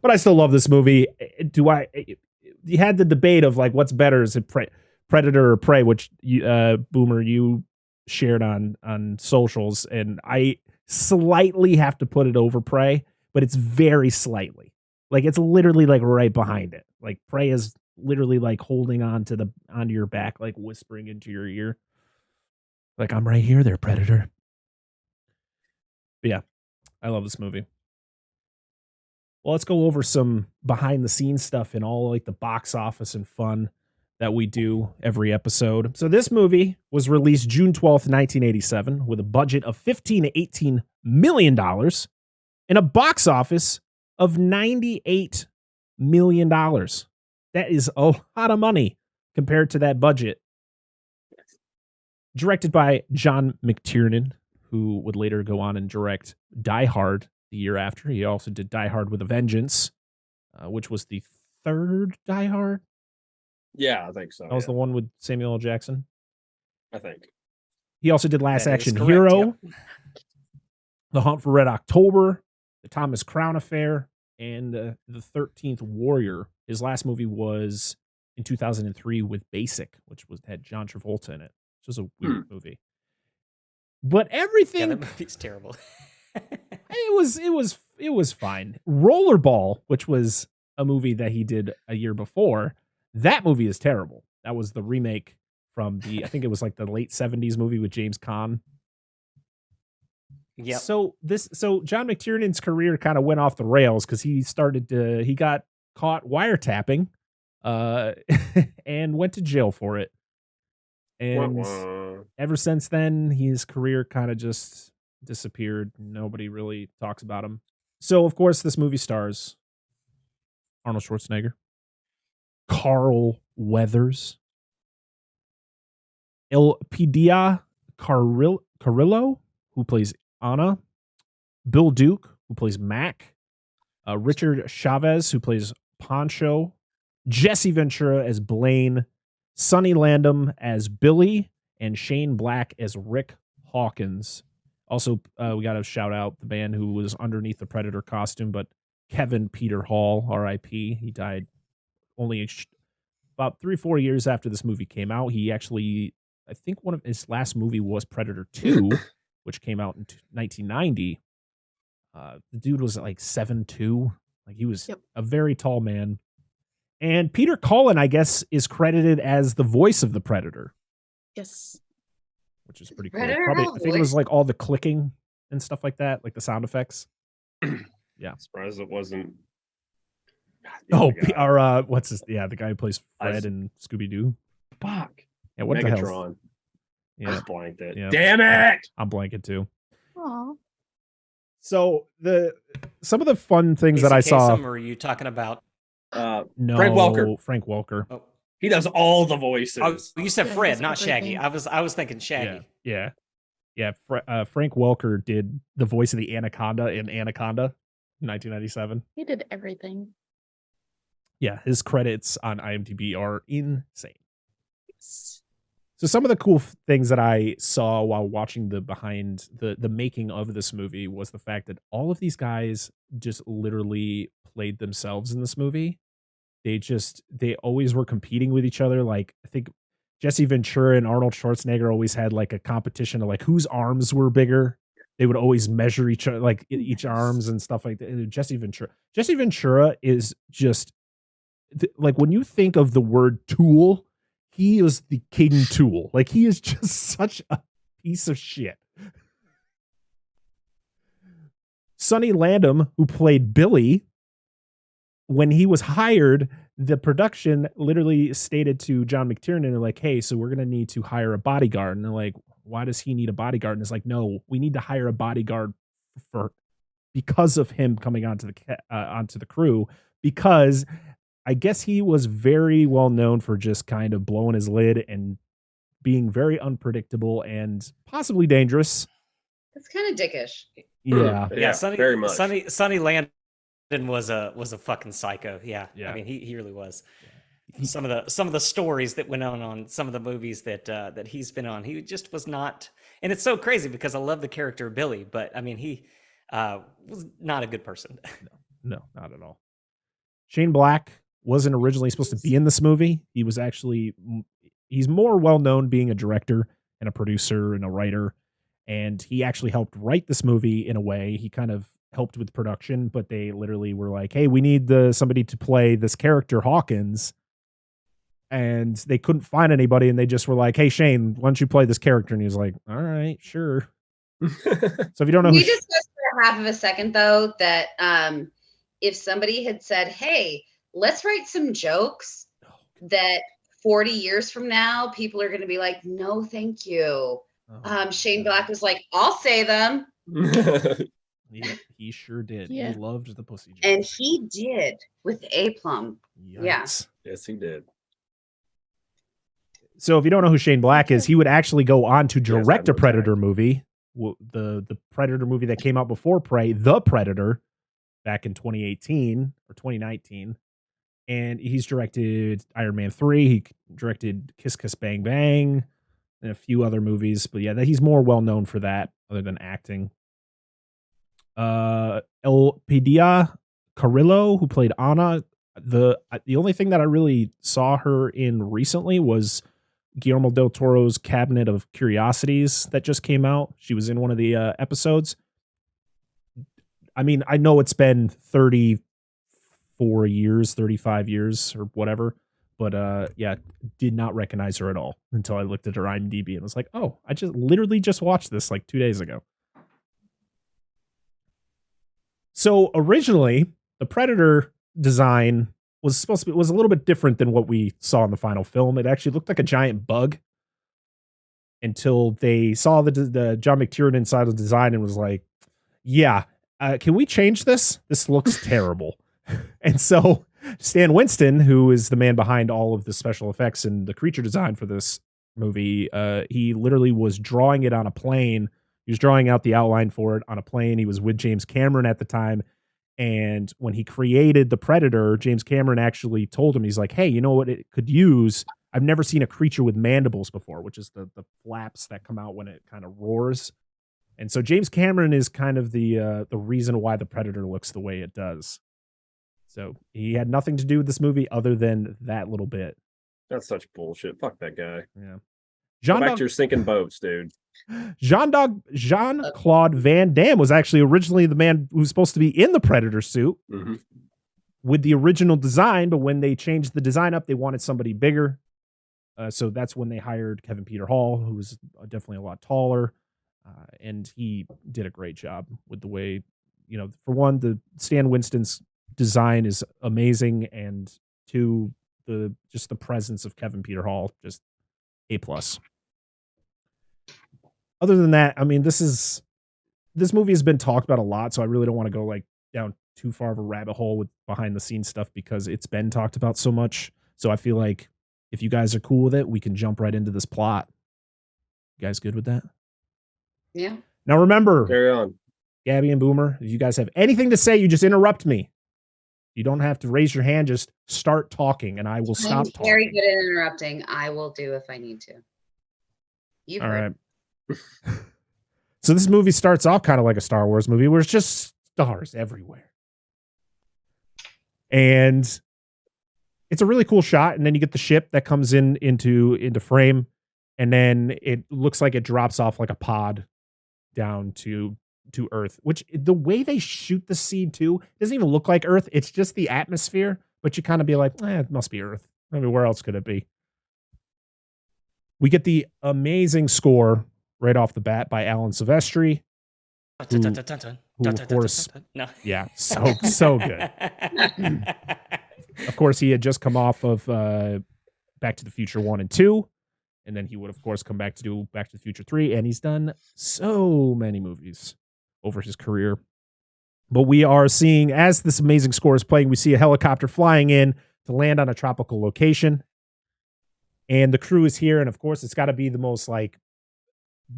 But I still love this movie. You had the debate of like what's better, is it Predator or Prey, which Boomer, you shared on socials, and I slightly have to put it over Prey, but it's very slightly. Like it's literally like right behind it. Like Prey is literally like holding onto your back, like whispering into your ear. Like, I'm right here there, Predator. But yeah, I love this movie. Well, let's go over some behind the scenes stuff and all like the box office and fun that we do every episode. So this movie was released June 12th, 1987 with a budget of $15 to $18 million and a box office of $98 million. That is a lot of money compared to that budget. Directed by John McTiernan, who would later go on and direct Die Hard the year after. He also did Die Hard with a Vengeance, which was the third Die Hard. Yeah, I think so. That was the one with Samuel L. Jackson. I think. He also did Last That is Action correct, Hero, yep. The Hunt for Red October, The Thomas Crown Affair, and The 13th Warrior. His last movie was in 2003 with Basic, which had John Travolta in it. Which was a weird movie. But everything, Yeah, that movie's terrible. it was fine. Rollerball, which was a movie that he did a year before, that movie is terrible. That was the remake from I think it was like the late 70s movie with James Caan. Yeah. So John McTiernan's career kind of went off the rails because he got caught wiretapping, and went to jail for it. And ever since then, his career kind of just disappeared. Nobody really talks about him. So, of course, this movie stars Arnold Schwarzenegger, Carl Weathers, Elpidia Carrillo, who plays Anna, Bill Duke, who plays Mac, Richard Chavez, who plays Pancho, Jesse Ventura as Blaine, Sonny Landham as Billy, and Shane Black as Rick Hawkins. Also, we got to shout out the band who was underneath the Predator costume, but Kevin Peter Hall, R.I.P. He died only about 3-4 years after this movie came out. He actually, I think one of his last movie was Predator 2, which came out in 1990. The dude was like 7'2". Like he was a very tall man. And Peter Cullen, I guess, is credited as the voice of the Predator. Yes. Which is pretty cool. Probably, I think it was like all the clicking and stuff like that, like the sound effects. Yeah. Surprised it wasn't. What's his? Yeah, the guy who plays Fred in Scooby Doo. Fuck. Yeah, what Megatron. the hell? Yeah. I just blanked it. Yeah. Damn it! I'm blanking too. Aw. So some of the fun things that I saw. Or are you talking about? No, Frank Welker. Frank Welker. Oh. He does all the voices. Oh, you said Yeah, Fred, he's not Shaggy. everything. I was thinking Shaggy. Yeah. Frank Welker did the voice of the Anaconda in Anaconda, 1997. He did everything. Yeah, his credits on IMDb are insane. Yes. So some of the cool things that I saw while watching the making of this movie was the fact that all of these guys just literally played themselves in this movie. They always were competing with each other. Like I think Jesse Ventura and Arnold Schwarzenegger always had like a competition of like whose arms were bigger. They would always measure each other, like each arms and stuff like that. Jesse Ventura is just like when you think of the word tool, he is the king tool. Like he is just such a piece of shit. Sonny Landham, who played Billy, when he was hired, the production literally stated to John McTiernan, like, hey, so we're going to need to hire a bodyguard. And they're like, why does he need a bodyguard? And it's like, no, we need to hire a bodyguard because of him coming onto the crew, because I guess he was very well known for just kind of blowing his lid and being very unpredictable and possibly dangerous. That's kind of dickish. Yeah. Yeah, Sonny, very much. Sonny Landon was a fucking psycho. Yeah. Yeah. I mean, he really was. some of the stories that went on some of the movies that he's been on. He just was not, and it's so crazy because I love the character of Billy, but I mean he was not a good person. No, not at all. Shane Black wasn't originally supposed to be in this movie. He was actually, he's more well known being a director and a producer and a writer, and he actually helped write this movie in a way. He kind of helped with production, but they literally were like, "Hey, we need somebody to play this character Hawkins." And they couldn't find anybody, and they just were like, "Hey, Shane, why don't you play this character?" And he was like, "All right, sure." So if you don't know, we discussed for half of a second though that if somebody had said, "Hey, let's write some jokes that 40 years from now people are going to be like, no, thank you." Shane Black was like, "I'll say them." Yeah, he sure did. Yeah. He loved the pussy jokes. And he did with aplomb. Yeah. Yes, he did. So if you don't know who Shane Black is, he would actually go on to direct a no Predator movie, the Predator movie that came out before Prey, The Predator, back in 2018 or 2019. And he's directed Iron Man 3. He directed Kiss Kiss Bang Bang and a few other movies. But yeah, he's more well known for that other than acting. Elpidia Carrillo, who played Anna. The only thing that I really saw her in recently was Guillermo del Toro's Cabinet of Curiosities that just came out. She was in one of the episodes. I mean, I know it's been 34 years, 35 years or whatever, but yeah, did not recognize her at all until I looked at her IMDb and was like, "Oh, I just literally just watched this like 2 days ago." So originally, the Predator design was a little bit different than what we saw in the final film. It actually looked like a giant bug until they saw the John McTiernan side of the design and was like, "Yeah, can we change this? This looks terrible." And so Stan Winston, who is the man behind all of the special effects and the creature design for this movie, he literally was drawing it on a plane. He was drawing out the outline for it on a plane. He was with James Cameron at the time. And when he created the Predator, James Cameron actually told him, he's like, "Hey, you know what it could use? I've never seen a creature with mandibles before," which is the flaps that come out when it kind of roars. And so James Cameron is kind of the reason why the Predator looks the way it does. So he had nothing to do with this movie other than that little bit. That's such bullshit. Fuck that guy. Yeah. Go back to your sinking boats, dude. Jean-Claude Van Damme was actually originally the man who was supposed to be in the Predator suit with the original design, but when they changed the design up, they wanted somebody bigger. So that's when they hired Kevin Peter Hall, who was definitely a lot taller, and he did a great job with the way, you know, for one, the Stan Winston's design is amazing, and two, the presence of Kevin Peter Hall, just A+. Other than that, I mean, this movie has been talked about a lot, so I really don't want to go like down too far of a rabbit hole with behind the scenes stuff because it's been talked about so much. So I feel like if you guys are cool with it, we can jump right into this plot. You guys good with that? Yeah. Now remember, carry on. Gabby and Boomer, if you guys have anything to say, you just interrupt me. You don't have to raise your hand, just start talking and I will stop talking. I'm very good at interrupting. I will do if I need to. All right. So this movie starts off kind of like a Star Wars movie where it's just stars everywhere. And it's a really cool shot. And then you get the ship that comes into frame. And then it looks like it drops off like a pod down to Earth, which the way they shoot the scene too doesn't even look like Earth. It's just the atmosphere, but you kind of be like, it must be Earth. I mean, where else could it be? We get the amazing score right off the bat by Alan Silvestri. Who, of course, yeah, so good. Of course, he had just come off of Back to the Future 1 and 2, and then he would, of course, come back to do Back to the Future 3, and he's done so many movies over his career. But we are seeing, as this amazing score is playing, we see a helicopter flying in to land on a tropical location, and the crew is here, and of course, it's got to be the most, like,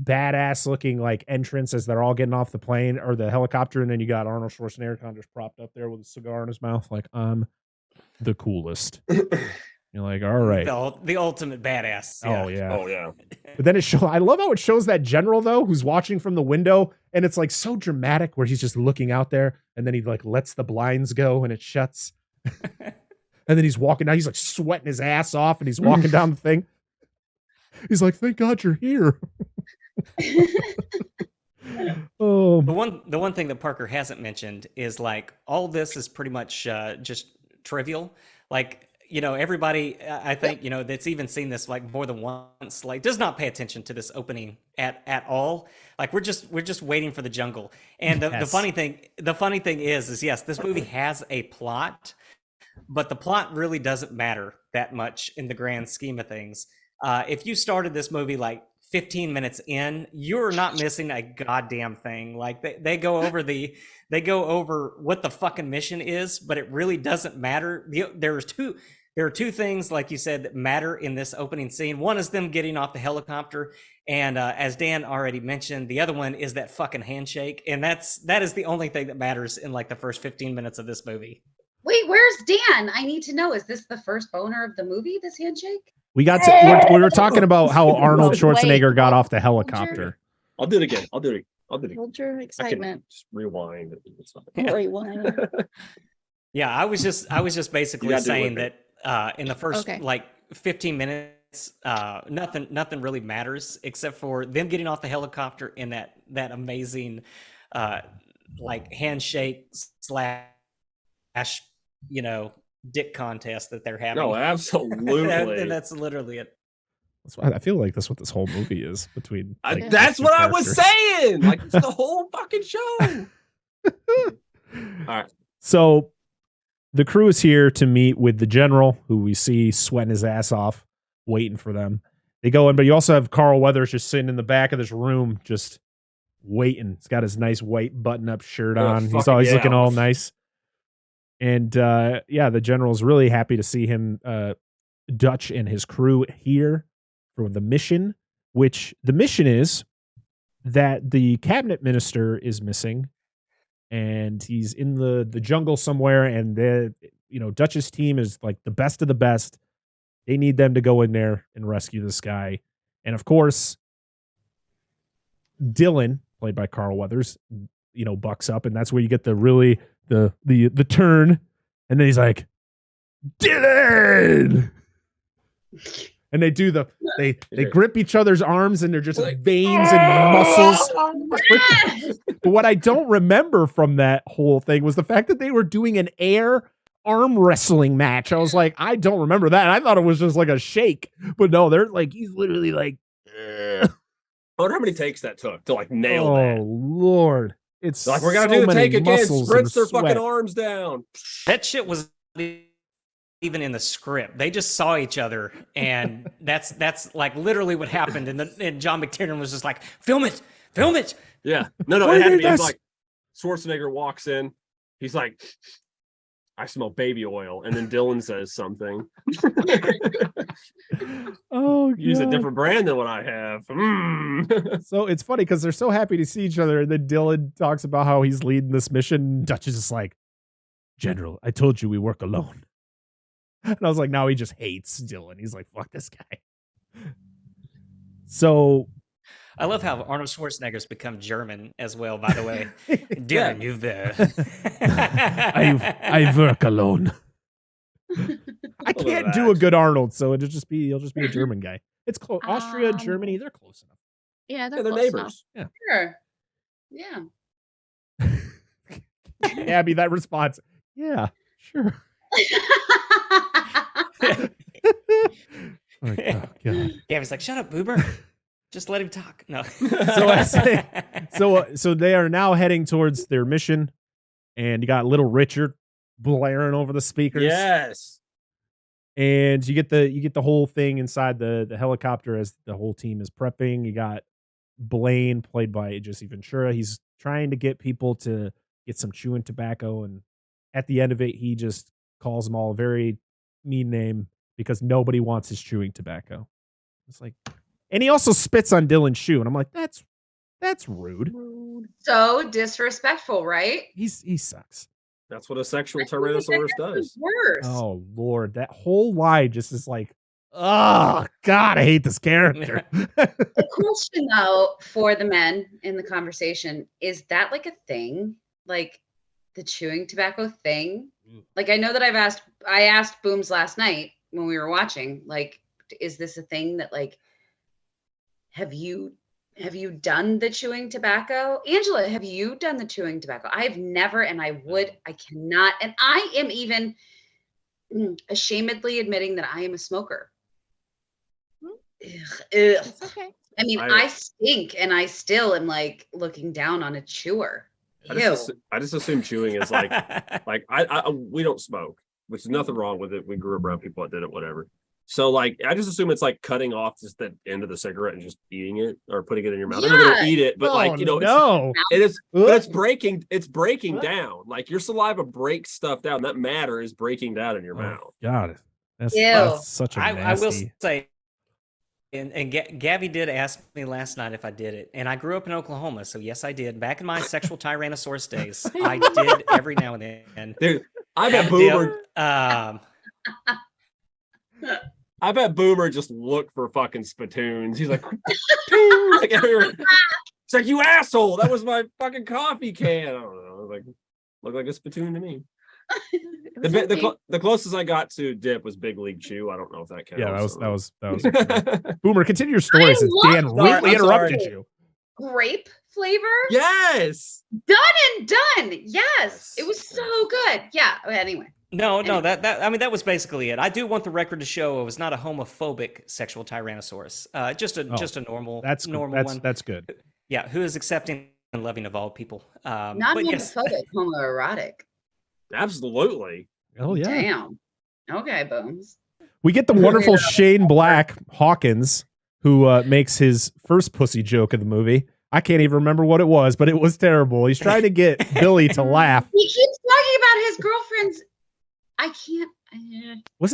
badass looking like entrance as they're all getting off the plane or the helicopter, and then you got Arnold Schwarzenegger kind of just propped up there with a cigar in his mouth, like, I'm the coolest. You're like, all right. The ultimate badass. Oh yeah. Oh yeah. But then I love how it shows that general though, who's watching from the window, and it's like so dramatic where he's just looking out there, and then he like lets the blinds go and it shuts. And then he's walking down, he's like sweating his ass off, and he's walking down the thing. He's like, thank God you're here. Oh, the one thing that Parker hasn't mentioned is like all this is pretty much just trivial. Like, you know, everybody I think, you know, that's even seen this like more than once, like does not pay attention to this opening at all. Like we're just waiting for the jungle. And the funny thing is yes, this movie has a plot, but the plot really doesn't matter that much in the grand scheme of things. If you started this movie like 15 minutes in, you're not missing a goddamn thing. Like they go over what the fucking mission is, but it really doesn't matter. There are two things, like you said, that matter in this opening scene. One is them getting off the helicopter, and as Dan already mentioned, the other one is that fucking handshake, and that is the only thing that matters in like the first 15 minutes of this movie. Wait, where's Dan? I need to know. Is this the first boner of the movie, this handshake? we we were talking about how Arnold Schwarzenegger got off the helicopter. I'll do it again. Hold your excitement. Just rewind. It's fine. Rewind. Yeah, I was just basically saying that in the first like 15 minutes, nothing really matters except for them getting off the helicopter and that amazing like handshake / you know, dick contest that they're having. No, absolutely. That's literally it. I feel like that's what this whole movie is between. Like, that's what I was saying. Like it's the whole fucking show. All right. So the crew is here to meet with the general, who we see sweating his ass off, waiting for them. They go in, but you also have Carl Weathers just sitting in the back of this room, just waiting. He's got his nice white button-up shirt on. He's always looking all nice. And the general's really happy to see him, Dutch and his crew here for the mission, which the mission is that the cabinet minister is missing and he's in the jungle somewhere, and Dutch's team is like the best of the best. They need them to go in there and rescue this guy. And of course, Dylan, played by Carl Weathers, bucks up, and that's where you get the turn, and then he's like, Dylan! And they do they grip each other's arms, and they're just veins and muscles. But what I don't remember from that whole thing was the fact that they were doing an air arm wrestling match. I was like, I don't remember that. I thought it was just like a shake, but no, they're like, he's literally like, I wonder how many takes that took to like nail that. Oh Lord. It's like, we're gonna do the take again, spritz their fucking arms down. That shit was even in the script. They just saw each other, and that's like literally what happened. And John McTiernan was just like, film it. Yeah. No, it had to be like Schwarzenegger walks in, he's like, I smell baby oil, and then Dylan says something. Oh, use a different brand than what I have. So it's funny because they're so happy to see each other, and then Dylan talks about how he's leading this mission. Dutch is just like, General, I told you we work alone. And I was like, now he just hates Dylan. He's like, fuck this guy. So I love how Arnold Schwarzenegger's become German as well, by the way. Dylan, you've I work alone. I can't do a good Arnold, so he'll just be a German guy. It's close. Austria, Germany, they're close enough. Yeah, they're neighbors. Enough. Yeah. Sure. Yeah. Abby, that response. Yeah, sure. Oh, God. Gabby's like, shut up, Boober. Just let him talk. No. So they are now heading towards their mission, and you got Little Richard blaring over the speakers. Yes. And you get the whole thing inside the helicopter as the whole team is prepping. You got Blaine, played by Jesse Ventura. He's trying to get people to get some chewing tobacco, and at the end of it, he just calls them all a very mean name because nobody wants his chewing tobacco. It's like, and he also spits on Dylan's shoe, and I'm like, that's rude. So disrespectful, right? He sucks. That's what a sexual I feel like Tyrannosaurus that does. is worse. Oh Lord, that whole line just is like, oh God, I hate this character. The question though for the men in the conversation, is that like a thing? Like the chewing tobacco thing? Like I know that I asked Booms last night when we were watching, like, is this a thing that like have you done the chewing tobacco? Angela, have you done the chewing tobacco? I've never, and I cannot, and I am even ashamedly admitting that I am a smoker. Ugh. It's okay. I mean, I stink, and I still am like looking down on a chewer. I just assume chewing is like we don't smoke, which is nothing wrong with it. We grew up around people that did it, whatever. So like, I just assume it's like cutting off just the end of the cigarette and just eating it or putting it in your mouth. Yeah. I don't eat it, but like, you know, no. it is, but it's breaking down. Like your saliva breaks stuff down. That matter is breaking down in your mouth. God, that's such a I will nasty. say, and Gabby did ask me last night if I did it, and I grew up in Oklahoma, so yes, I did. Back in my sexual Tyrannosaurus days, I did every now and then. Dude, I bet Boomer. I bet Boomer just looked for fucking spittoons. He's like, like everywhere. It's like, you asshole! That was my fucking coffee can. I don't know. Like, looked like a spittoon to me. The closest I got to dip was Big League Chew. I don't know if that counts. Yeah, that was Boomer, continue your story since Dan rudely interrupted you. Grape flavor? Yes. Done and done. Yes. It was so good. Yeah. Anyway. No, that was basically it. I do want the record to show it was not a homophobic sexual Tyrannosaurus. Just a normal one. That's good. Yeah, who is accepting and loving of all people. Not homophobic, homoerotic. Absolutely. Oh yeah. Damn. Okay, Booms. We get the wonderful Shane Black Hawkins, who makes his first pussy joke of the movie. I can't even remember what it was, but it was terrible. He's trying to get Billy to laugh. He keeps talking about his girlfriend's. I can't. Was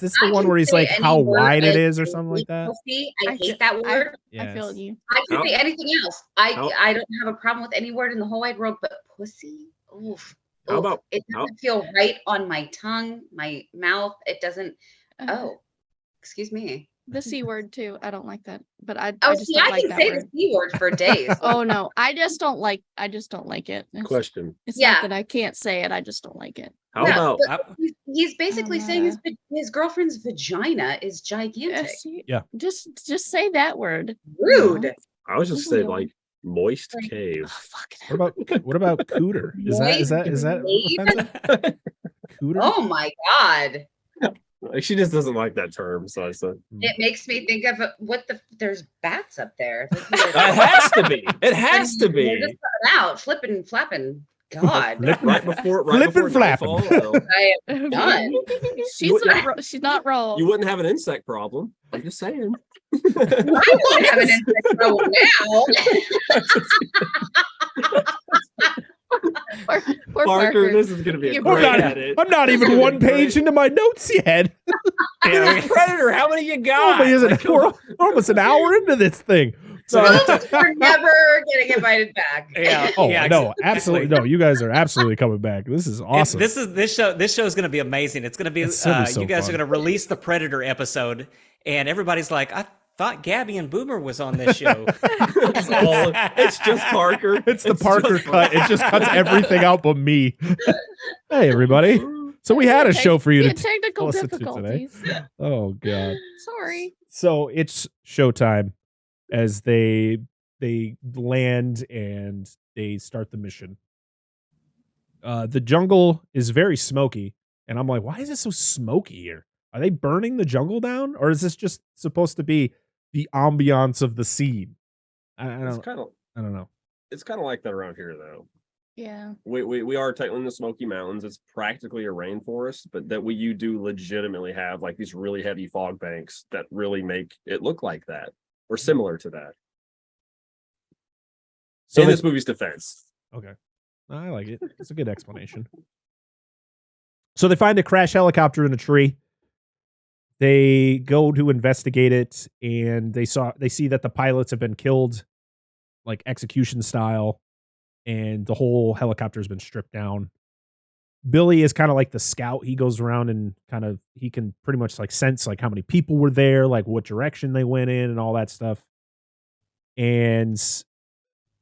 this the one where he's like how wide it is or something like that? Pussy. I hate that word. Yes. I feel you. I can say anything else. I don't have a problem with any word in the whole wide world, but pussy. Oof. How about it doesn't feel right on my tongue, my mouth. It doesn't. Excuse me. The C word too. I don't like that. But I I just don't like can that say word. the C word for days. Oh no, I just don't like it. Question. It's not that I can't say it. I just don't like it. How about he's basically saying his girlfriend's vagina is gigantic. Yeah. Just say that word. Rude. I was just saying like moist cave. Oh, What about cooter? Is that offensive? Cooter? Oh my God. Like she just doesn't like that term, so I said it makes me think of there's bats up there. It has to be. It has to be. They're just coming out, flipping, flapping. God. right before flapping. I am done. She's not wrong. You wouldn't have an insect problem. I'm just saying. I don't have an insect problem now. Poor Parker, this is going to be a great edit. I'm not even one page into my notes yet. Predator, how many you got? We're almost an hour into this thing. So we're never getting invited back. Yeah. Oh yeah, no, absolutely no. You guys are absolutely coming back. This is awesome. This show is going to be amazing. It's going to be you guys are going to release the Predator episode, and everybody's like, I thought Gabby and Boomer was on this show. It's just Parker. It's the Parker cut. It just cuts everything out but me. Hey everybody. So we had a show for you to technical listen to difficulties. today. Oh God. Sorry. So it's showtime as they land and they start the mission. The jungle is very smoky, and I'm like, why is it so smoky here? Are they burning the jungle down, or is this just supposed to be the ambiance of the scene? I don't know. It's kind of like that around here, though. Yeah. We are technically in the Smoky Mountains. It's practically a rainforest, but you do legitimately have like these really heavy fog banks that really make it look like that or similar to that. So in this movie's defense. Okay. I like it. It's a good explanation. So they find a crash helicopter in a tree. They go to investigate it, and they see that the pilots have been killed, like execution style, and the whole helicopter has been stripped down. Billy is kind of like the scout. He goes around and he can pretty much like sense like how many people were there, like what direction they went in and all that stuff. And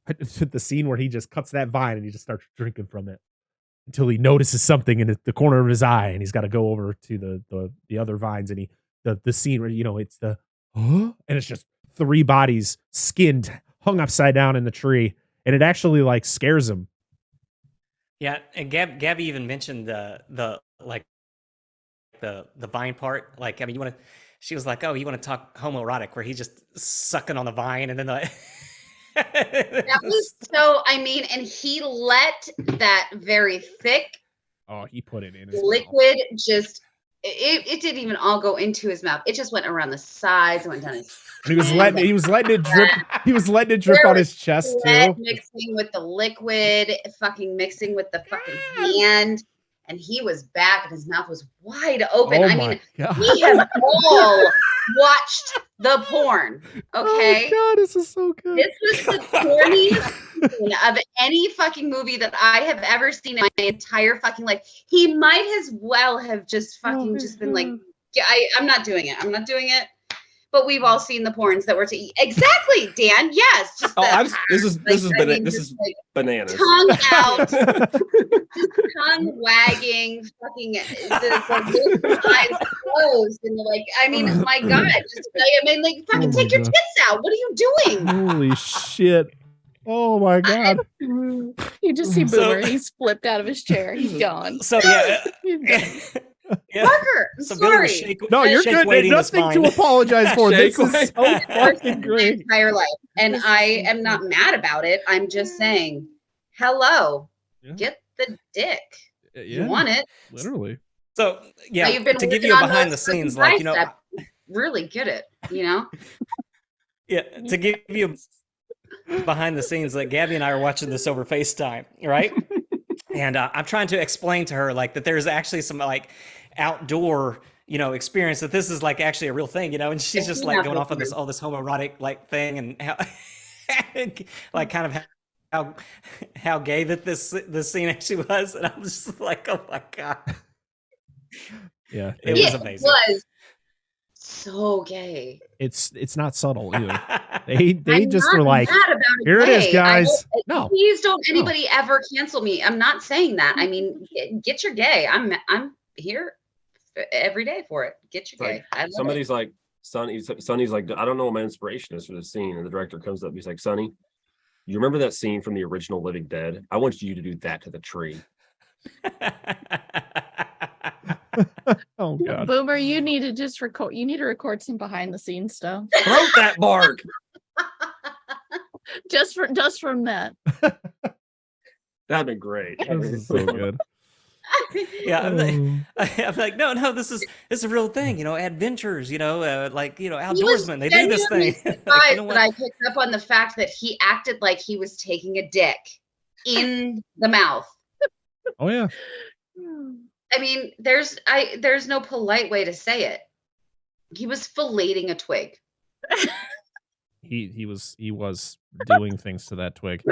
the scene where he just cuts that vine and he just starts drinking from it until he notices something in the corner of his eye, and he's got to go over to the other vines, and the scene where, it's the, and it's just 3 bodies skinned, hung upside down in the tree, and it actually like scares him. Yeah, and Gabby even mentioned the vine part. Like, I mean, she was like, "Oh, you want to talk homoerotic?" Where he's just sucking on the vine, and then the. That was so. I mean, and he let that very thick. Oh, he put it in his liquid mouth. Just it didn't even all go into his mouth. It just went around the sides, went down his. He was letting it drip. He was letting it drip on his chest too. Mixing with the liquid, fucking mixing with the fucking hand, and he was back, and his mouth was wide open. Oh I mean, God. We have all watched the porn. Okay. Oh God, this is so good. This was the corniest scene of any fucking movie that I have ever seen in my entire fucking life. He might as well have just fucking just been like, I'm not doing it. I'm not doing it. But we've all seen the porns that were to eat. Exactly, Dan. Yes. Just this is bananas. Tongue out, tongue wagging, fucking the eyes closed, and like, I mean, my God, like, fucking take your tits out. What are you doing? Holy shit! Oh my God! You just see Boomer. He's flipped out of his chair. He's gone. So yeah. Yeah. Parker, so sorry. You're good. There's nothing to apologize for. This is so fucking great. My entire life, and I am not mad about it. I'm just saying, hello, get the dick. You want it? Literally. So yeah, to give you a behind the scenes, like, really get it. Yeah, to give you behind the scenes, like Gabby and I are watching this over FaceTime, right? And I'm trying to explain to her like that there's actually some like outdoor, experience, that this is like actually a real thing, and she's just like going off on this homoerotic like thing, and how like kind of how gay that this scene actually was, and I'm just like, oh my God. Yeah, it was amazing. It was so gay. It's not subtle either. They just were like, here it is, guys. No, please don't anybody ever cancel me. I'm not saying that. I mean, get your gay. I'm here every day for it. Get your gay. Somebody's like, Sonny's like, I don't know what my inspiration is for this scene, and the director comes up. He's like, Sonny, you remember that scene from the original Living Dead? I want you to do that to the tree. Oh God, Boomer, you need to just record. You need to record some behind the scenes stuff. Throat that bark. just from that. That'd be great. This is so good. Yeah, I'm like, no, this is a real thing, adventures, outdoorsmen, they do this thing. But I picked up on the fact that he acted like he was taking a dick in the mouth. Oh yeah. I mean, there's no polite way to say it. He was filleting a twig. He was doing things to that twig.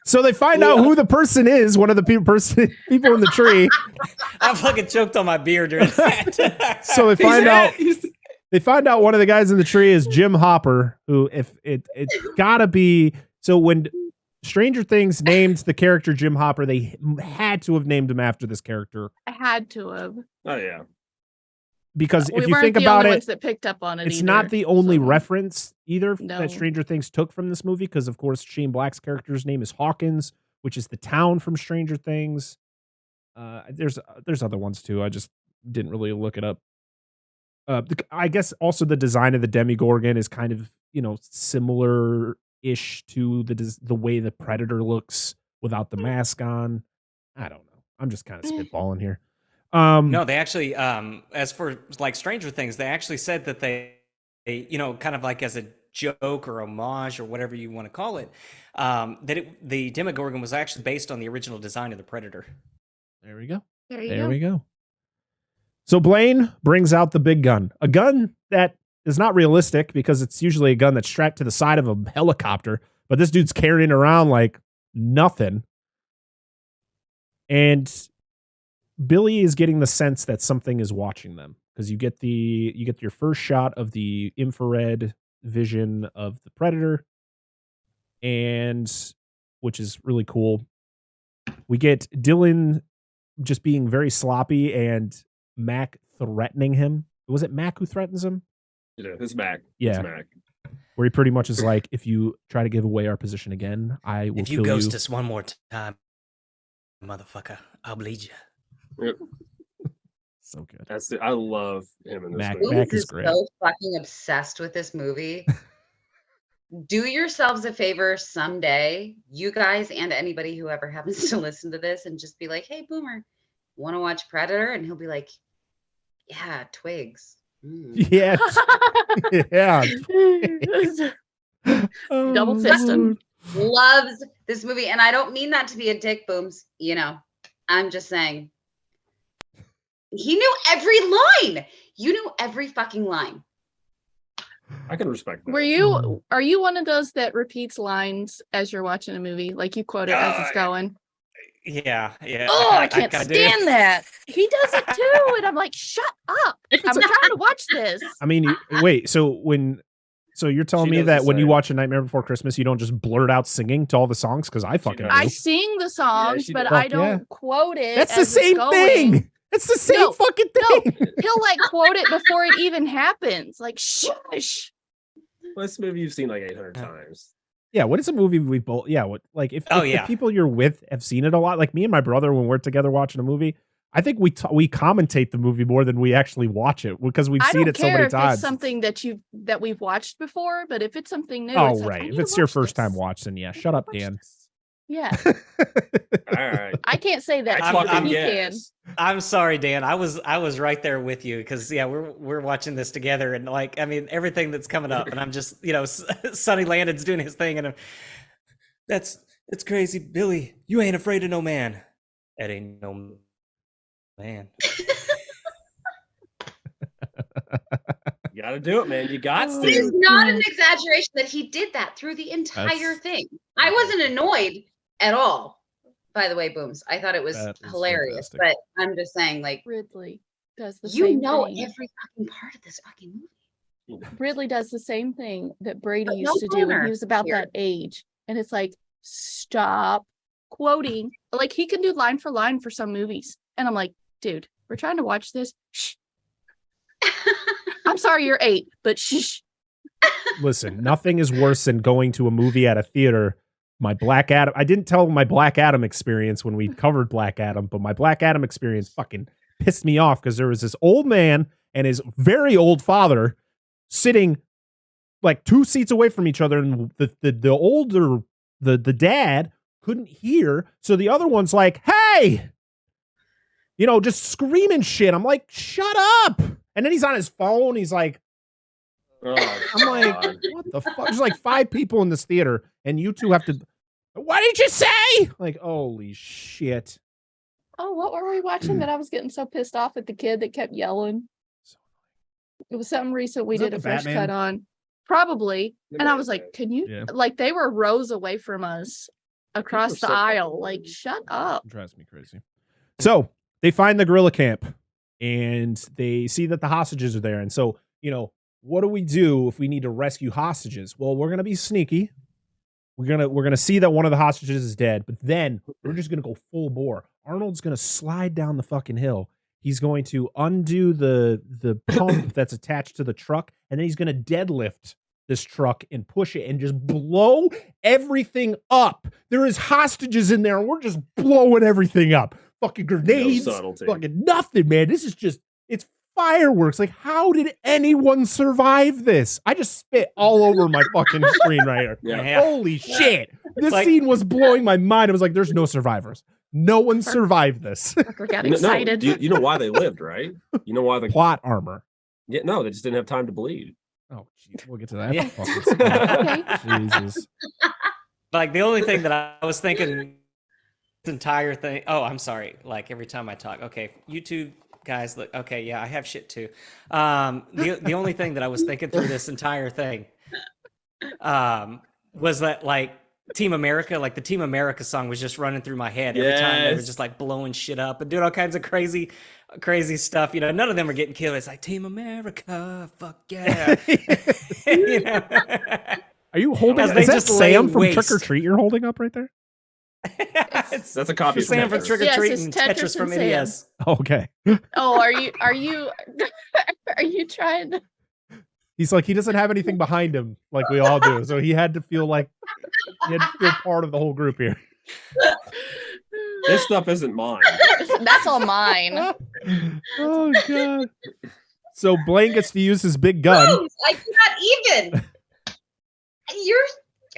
So they find out who the person is, one of the people in the tree. I fucking choked on my beer during that. So they find out one of the guys in the tree is Jim Hopper, who it's gotta be. So when Stranger Things named the character Jim Hopper, they had to have named him after this character. I had to have. Oh yeah. Because if you think about it, that picked up on it, it's not the only reference either that Stranger Things took from this movie. Because of course, Shane Black's character's name is Hawkins, which is the town from Stranger Things. There's other ones too. I just didn't really look it up. I guess also the design of the Demogorgon is kind of similar-ish to the way the Predator looks without the mask on. I don't know. I'm just kind of spitballing here. No, they actually, as for like Stranger Things, they actually said that they kind of like as a joke or homage or whatever you want to call it, that the Demogorgon was actually based on the original design of the Predator. There we go. There we go. So Blaine brings out the big gun, a gun that is not realistic because it's usually a gun that's strapped to the side of a helicopter, but this dude's carrying around like nothing. And Billy is getting the sense that something is watching them because you get your first shot of the infrared vision of the predator, and which is really cool. We get Dylan just being very sloppy and Mac threatening him. Was it Mac who threatens him? Yeah, it's Mac. Yeah. It's Mac. Where he pretty much is like, if you try to give away our position again, I will If you kill you. ghost us one more time, motherfucker, I'll bleed you. Yep. So good. I love him in this Mac- movie. Mac Booms is is great. so fucking obsessed with this movie. Do yourselves a favor someday, you guys and anybody who ever happens to listen to this, and just be like, hey, Boomer, want to watch Predator? And he'll be like, yeah, twigs. Mm. Yeah. Yeah. Double fist him. Loves this movie. And I don't mean that to be a dick, Booms. You know, I'm just saying. He knew every line. You knew every fucking line. I can respect that. Are you one of those that repeats lines as you're watching a movie? Like you quote it as it's going? Yeah. Oh, I can't kinda do. stand that. He does it too. And I'm like, shut up. I'm trying to watch this. I mean, wait, so you're telling She me does that the when you same. watch A Nightmare Before Christmas, you don't just blurt out singing to all the songs? Because I fucking does. do. I sing the songs, she but does. I Fuck don't yeah. quote it. That's the as it's same going. thing. It's the same No, fucking no. thing. He'll like quote it before it even happens. Like, shush. Well, this movie you've seen like 800 times. Yeah, what is a movie we both? Yeah, what like if Oh, if yeah. the people you're with have seen it a lot, like me and my brother when we're together watching a movie, I think we commentate the movie more than we actually watch it because we've I seen don't it so care many if times. it's something that we've watched before, but if it's something new, Oh it's like, right, I if need to it's your watch first time this. watch, then yeah, shut up, Watch Dan. this. Yeah, All right. I can't say that. I'm- but I'm- he can. I'm sorry, Dan. I was right there with you because yeah, we're watching this together, and like I mean everything that's coming up, and I'm just Sonny Landon's doing his thing, and that's crazy, Billy. You ain't afraid of no man. That ain't no man. You got to do it, man. You got It is to. not an exaggeration that he did that through the entire That's- thing. I wasn't annoyed at all. By the way, Booms, I thought it was That is hilarious. fantastic. But I'm just saying, like, Ridley does the you same know thing. every fucking part of this fucking movie. Ridley does the same thing that Brady But used no to do when boner he was about here. that age. And it's like, stop quoting. Like he can do line for line for some movies. And I'm like, dude, we're trying to watch this. Shh. I'm sorry you're 8, but shh. Listen, nothing is worse than going to a movie at a theater. My Black Adam, I didn't tell my Black Adam experience when we covered Black Adam, but my Black Adam experience fucking pissed me off because there was this old man and his very old father sitting like 2 seats away from each other, and the dad couldn't hear, so the other one's like, hey, just screaming shit. I'm like, shut up. And then he's on his phone. He's like, Oh, I'm like, God. what the fuck? There's like 5 people in this theater, and you two have to. What did you say? Like, holy shit! Oh, what were we watching that I was getting so pissed off at the kid that kept yelling? It was something recent we Was that did a the fresh Batman? cut on. Probably. And I was like, can you Yeah. like they were rows away from us across the so aisle. fucking Like, weird. shut up. It drives me crazy. So they find the guerrilla camp, and they see that the hostages are there. And so, what do we do if we need to rescue hostages? Well, we're gonna be sneaky. We're gonna see that one of the hostages is dead, but then we're just gonna go full bore. Arnold's gonna slide down the fucking hill. He's going to undo the pump that's attached to the truck, and then he's gonna deadlift this truck and push it and just blow everything up. There is hostages in there, and we're just blowing everything up. Fucking grenades, subtlety. fucking nothing, man. This is just, it's fireworks. Like, how did anyone survive this? I just spit all over my fucking screen right here. Yeah. Holy shit. This Like- scene was blowing my mind. I was like, there's no survivors. No one survived this. Fucker got No, excited. you know why they lived, right? You know why the Plot armor. yeah, no, they just didn't have time to bleed. Oh, jeez. We'll get to that. Yeah. Fucking spot. Jesus. Like the only thing that I was thinking this entire thing. Oh, I'm sorry. Like every time I talk. Okay, you two guys look. Okay, yeah, I have shit too. The only thing that I was thinking through this entire thing was that like Team America, like the Team America song was just running through my head every time they were just like blowing shit up and doing all kinds of crazy stuff. You know, none of them are getting killed. It's like Team America, fuck yeah. You know? Are you holding? As they Is that just lay Sam from waste. Trick or Treat you're holding up right there? It's That's a copy of Sam from Tetris. Trick or Yes, Treat it's and Tetris Tetris from and Sam. NES. Okay. Oh, are you are you trying to? He's like, he doesn't have anything behind him like we all do. So he had to feel like he had to feel part of the whole group here. This stuff isn't mine. That's all mine. Oh god. So Blaine gets to use his big gun. Gross, I cannot even.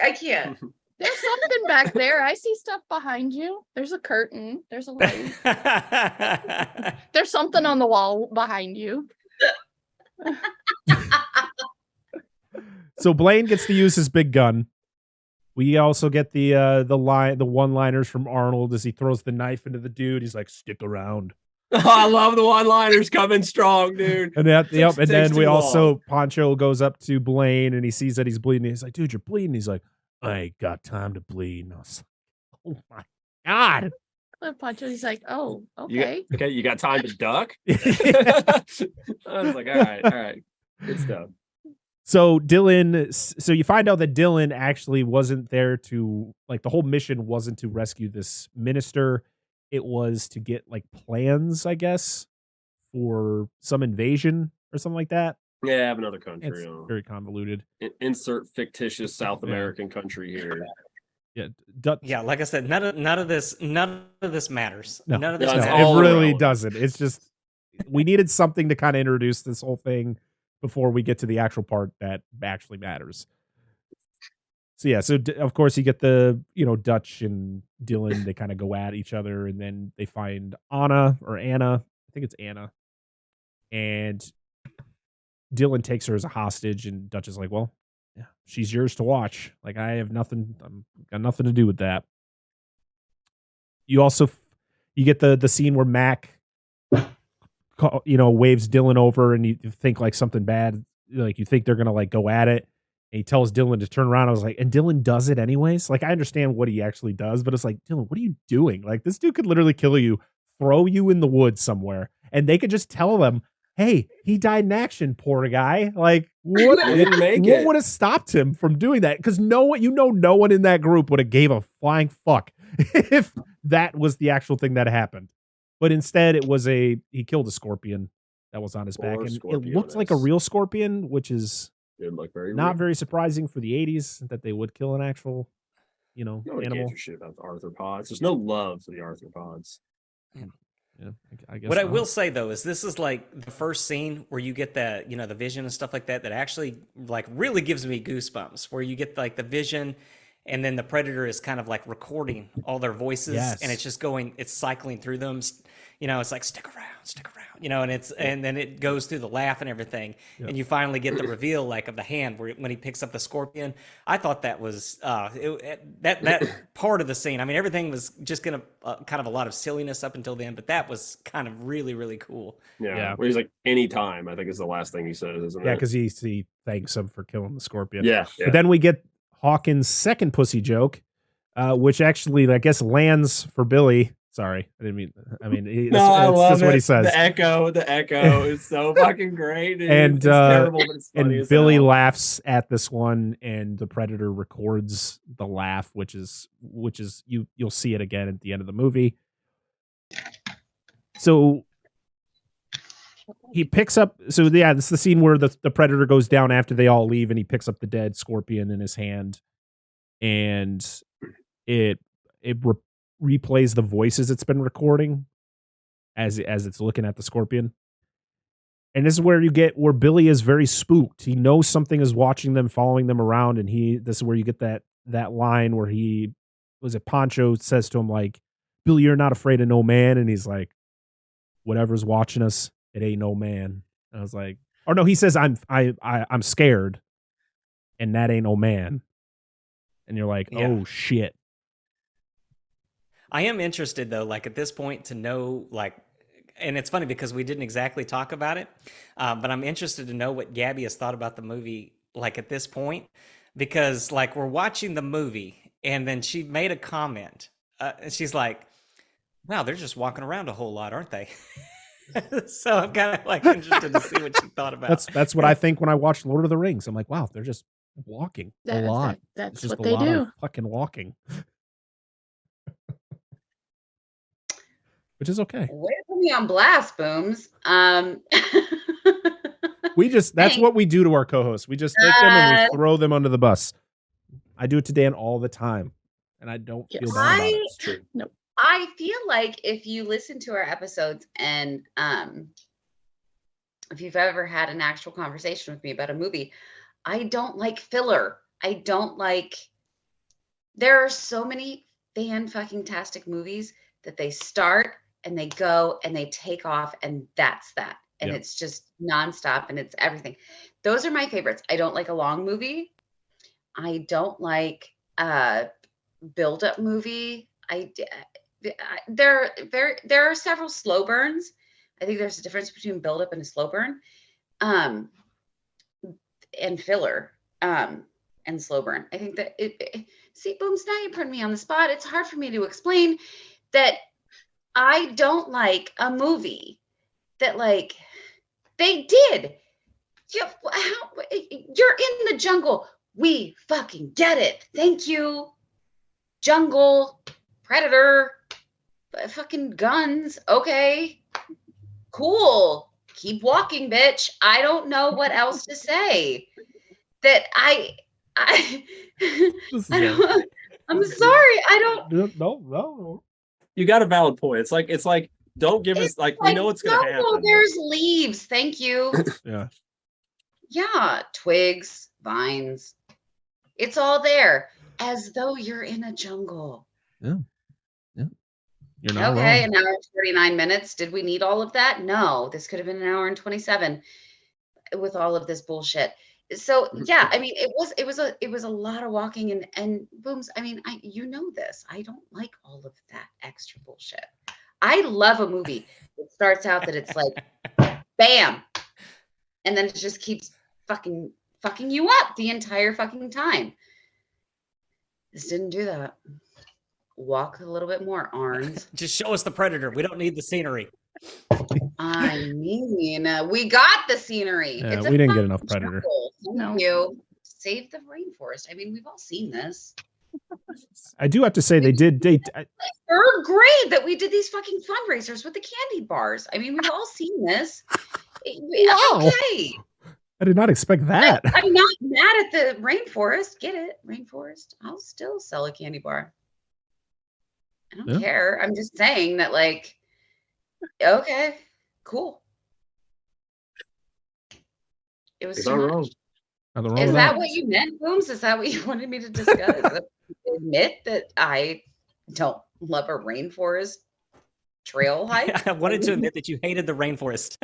I can't. There's something back there. I see stuff behind you. There's a curtain. There's a light. There's something on the wall behind you. So Blaine gets to use his big gun. We also get the one-liners from Arnold as he throws the knife into the dude. He's like, "Stick around." Oh, I love the one-liners coming strong, dude. And that, yep. And then Takes we too also long. Poncho goes up to Blaine and he sees that he's bleeding. He's like, "Dude, you're bleeding." He's like, "I ain't got time to bleed." And I was like, "Oh my god." And Pancho, he's like, oh, You okay. you got time to duck? I was like, all right. Good stuff. So you find out that Dylan actually wasn't there to, like, the whole mission wasn't to rescue this minister. It was to get, like, plans, I guess, for some invasion or something like that. Yeah, have another country. It's very convoluted. Insert fictitious South American country here. Yeah. Yeah, like I said, none of this matters. No, None of this No, it's matters. all it really irrelevant. doesn't. It's just, we needed something to kind of introduce this whole thing before we get to the actual part that actually matters. So yeah, of course you get the, Dutch and Dylan, they kind of go at each other, and then they find Anna. I think it's Anna. And Dylan takes her as a hostage, and Dutch is like, "Well, yeah, she's yours to watch. Like, I have nothing, got nothing to do with that." You also, you get the scene where Mac, waves Dylan over, and you think like something bad, like you think they're going to like go at it. And he tells Dylan to turn around. I was like, and Dylan does it anyways. Like, I understand what he actually does, but it's like, Dylan, what are you doing? Like, this dude could literally kill you, throw you in the woods somewhere, and they could just tell them, "Hey, he died in action, poor guy." Like, what would have stopped him from doing that? Because no one in that group would have gave a flying fuck if that was the actual thing that happened. But instead, it was he killed a scorpion that was on his back, and it looked like a real scorpion, which is not very surprising for the 80s that they would kill an actual, Nobody animal. gives a shit about the arthropods. There's no love for the arthropods. Yeah, I guess What I not. will say though is this is like the first scene where you get the the vision and stuff like that actually like really gives me goosebumps, where you get like the vision and then the predator is kind of like recording all their voices. Yes. And it's cycling through them. It's like stick around, and then it goes through the laugh and everything. Yep. And you finally get the reveal like of the hand when he picks up the scorpion. I thought that was that part of the scene. I mean, everything was just kind of a lot of silliness up until then, but that was kind of really, really cool. Yeah. Where he's like, "Anytime," I think is the last thing he says, isn't it? Yeah, because he thanks him for killing the scorpion. Yeah. But then we get Hawkins' second pussy joke, which actually, I guess, lands for Billy. Sorry, I mean, I love that's it. what he says. The echo is so fucking great. Dude. And it's terrible, but it's funny and as Billy hell. laughs at this one, and the predator records the laugh, which is you'll see it again at the end of the movie. So he picks up. So yeah, this is the scene where the predator goes down after they all leave, and he picks up the dead scorpion in his hand, and it replays the voices it's been recording as it's looking at the scorpion. And this is where where Billy is very spooked. He knows something is watching them, following them around, and this is where you get that line where Pancho says to him, like, "Billy, you're not afraid of no man," and he's like, "Whatever's watching us, it ain't no man." And I was like, or no, he says, I'm scared, and that ain't no man. And you're like, Yeah. oh shit. I am interested though, like at this point, to know like, and it's funny because we didn't exactly talk about it, but I'm interested to know what Gabby has thought about the movie. Like at this point, because like we're watching the movie and then she made a comment. And she's like, wow, they're just walking around a whole lot, aren't they? So I'm kind of like interested to see what she thought about. That's what I think when I watch Lord of the Rings. I'm like, wow, they're just walking a lot. That's It's just what a they lot do. of fucking walking. Which is okay. Way to put me on blast, Booms. That's Thanks. what we do to our co-hosts. We just take them and we throw them under the bus. I do it to Dan all the time, and I don't feel bad about it. It's true. I feel like if you listen to our episodes and if you've ever had an actual conversation with me about a movie, I don't like filler. There are so many fan-fucking-tastic movies that they start and they go and they take off and that's that. And Yep. it's just nonstop and it's everything. Those are my favorites. I don't like a long movie. I don't like a build-up movie. There are several slow burns. I think there's a difference between build-up and a slow burn, and filler, and slow burn. I think that see, Booms, now you're putting me on the spot. It's hard for me to explain that I don't like a movie that like they did. You're in the jungle. We fucking get it. Thank you. Jungle, predator, fucking guns. Okay. Cool. Keep walking, bitch. I don't know what else to say. That I don't, I'm sorry. I don't. No. You got a valid point. It's like don't give us like we know it's gonna happen. There's leaves. Thank you. Yeah. Yeah. Twigs, vines. It's all there. As though you're in a jungle. Yeah. You're not Okay, wrong. an hour and 49 minutes. Did we need all of that? No, this could have been an hour and 27 with all of this bullshit. So yeah, I mean, it was a lot of walking and Booms. I mean, you know this. I don't like all of that extra bullshit. I love a movie that starts out that it's like, bam, and then it just keeps fucking you up the entire fucking time. This didn't do that. Walk a little bit more, Arns. Just show us the predator. We don't need the scenery. I mean, we got the scenery. Yeah, It's we didn't get enough predator. Thank No. you. Save the rainforest. I mean, we've all seen this. I do have to say they did date. Third grade that we did these fucking fundraisers with the candy bars. I mean, we've all seen this. Wow. Okay. I did not expect that. I'm not mad at the rainforest. Get it? Rainforest. I'll still sell a candy bar. I don't care. I'm just saying that, like, okay, cool. It was You're too not much. wrong. Is that what you meant, Booms? Is that what you wanted me to discuss? Admit that I don't love a rainforest trail hike? I wanted to admit that you hated the rainforest.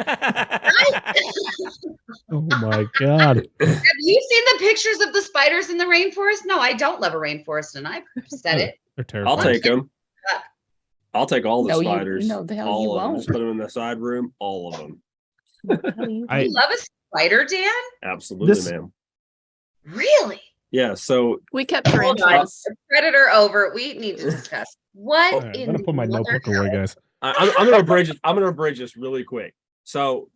Oh my god. Have you seen the pictures of the spiders in the rainforest? No, I don't love a rainforest, and I said it. They're terrible. I'll take them. I'll take all the No, spiders. no, the hell you all of them. won't. Just put them in the side room. All of them. I- You love a spider, Dan? Absolutely, This- ma'am. Really? Yeah. So We kept Hold on. tarantulas. Predator over. We need to discuss. What All right, I'm in gonna put my mother notebook away, guys. I'm gonna bridge it. I'm gonna bridge this really quick. So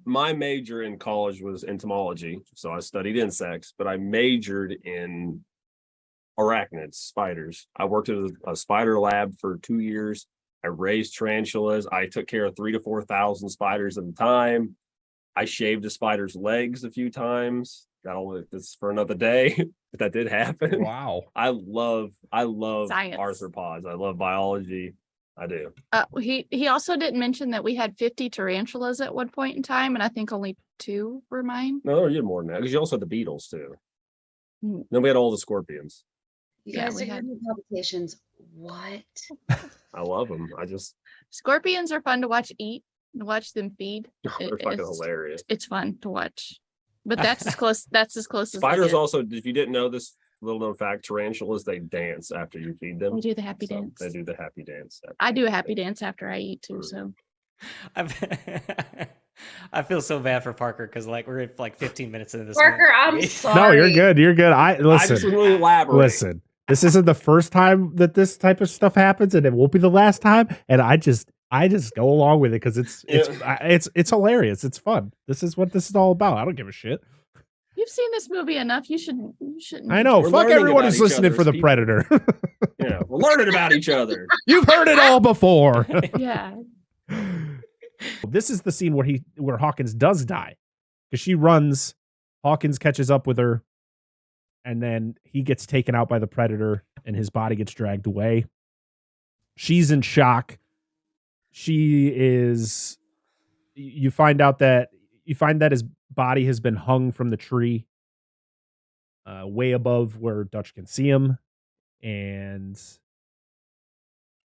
my major in college was entomology, so I studied insects, but I majored in arachnids, spiders. I worked at a spider lab for 2 years. I raised tarantulas. I took care of 3,000 to 4,000 spiders at a time. I shaved a spider's legs a few times. Got all this for another day, but that did happen. Wow. I love Science. arthropods. I love biology. I do. He also didn't mention that we had 50 tarantulas at one point in time, and I think only 2 were mine. No, you had more than that because you also had the beetles too. Mm. Then we had all the scorpions. You Yeah, guys we are had- giving me palpitations. What? I love them. I just Scorpions are fun to watch eat and watch them feed. they're fucking it's- hilarious. It's fun to watch. But that's as close. That's as close as Spiders they get. also, if you didn't know this little known fact, tarantulas they dance after you feed them. We do the happy So dance. They do the happy dance. I do a happy dance after I eat too. Mm. So I've I feel so bad for Parker because like we're like 15 minutes into this. Parker, I'm movie. sorry. No, you're good. You're good. I just Listen. really elaborate. Listen. This isn't the first time that this type of stuff happens, and it won't be the last time. And I just go along with it because it's hilarious. It's fun. This is what this is all about. I don't give a shit. You've seen this movie enough. You shouldn't. I know. We're Fuck learning everyone about who's each listening other for as the people. Predator. Yeah, we're learning about each other. You've heard it all before. Yeah. This is the scene where Hawkins does die because she runs. Hawkins catches up with her, and then he gets taken out by the Predator, and his body gets dragged away. She's in shock. She is. You find that his body has been hung from the tree, way above where Dutch can see him, and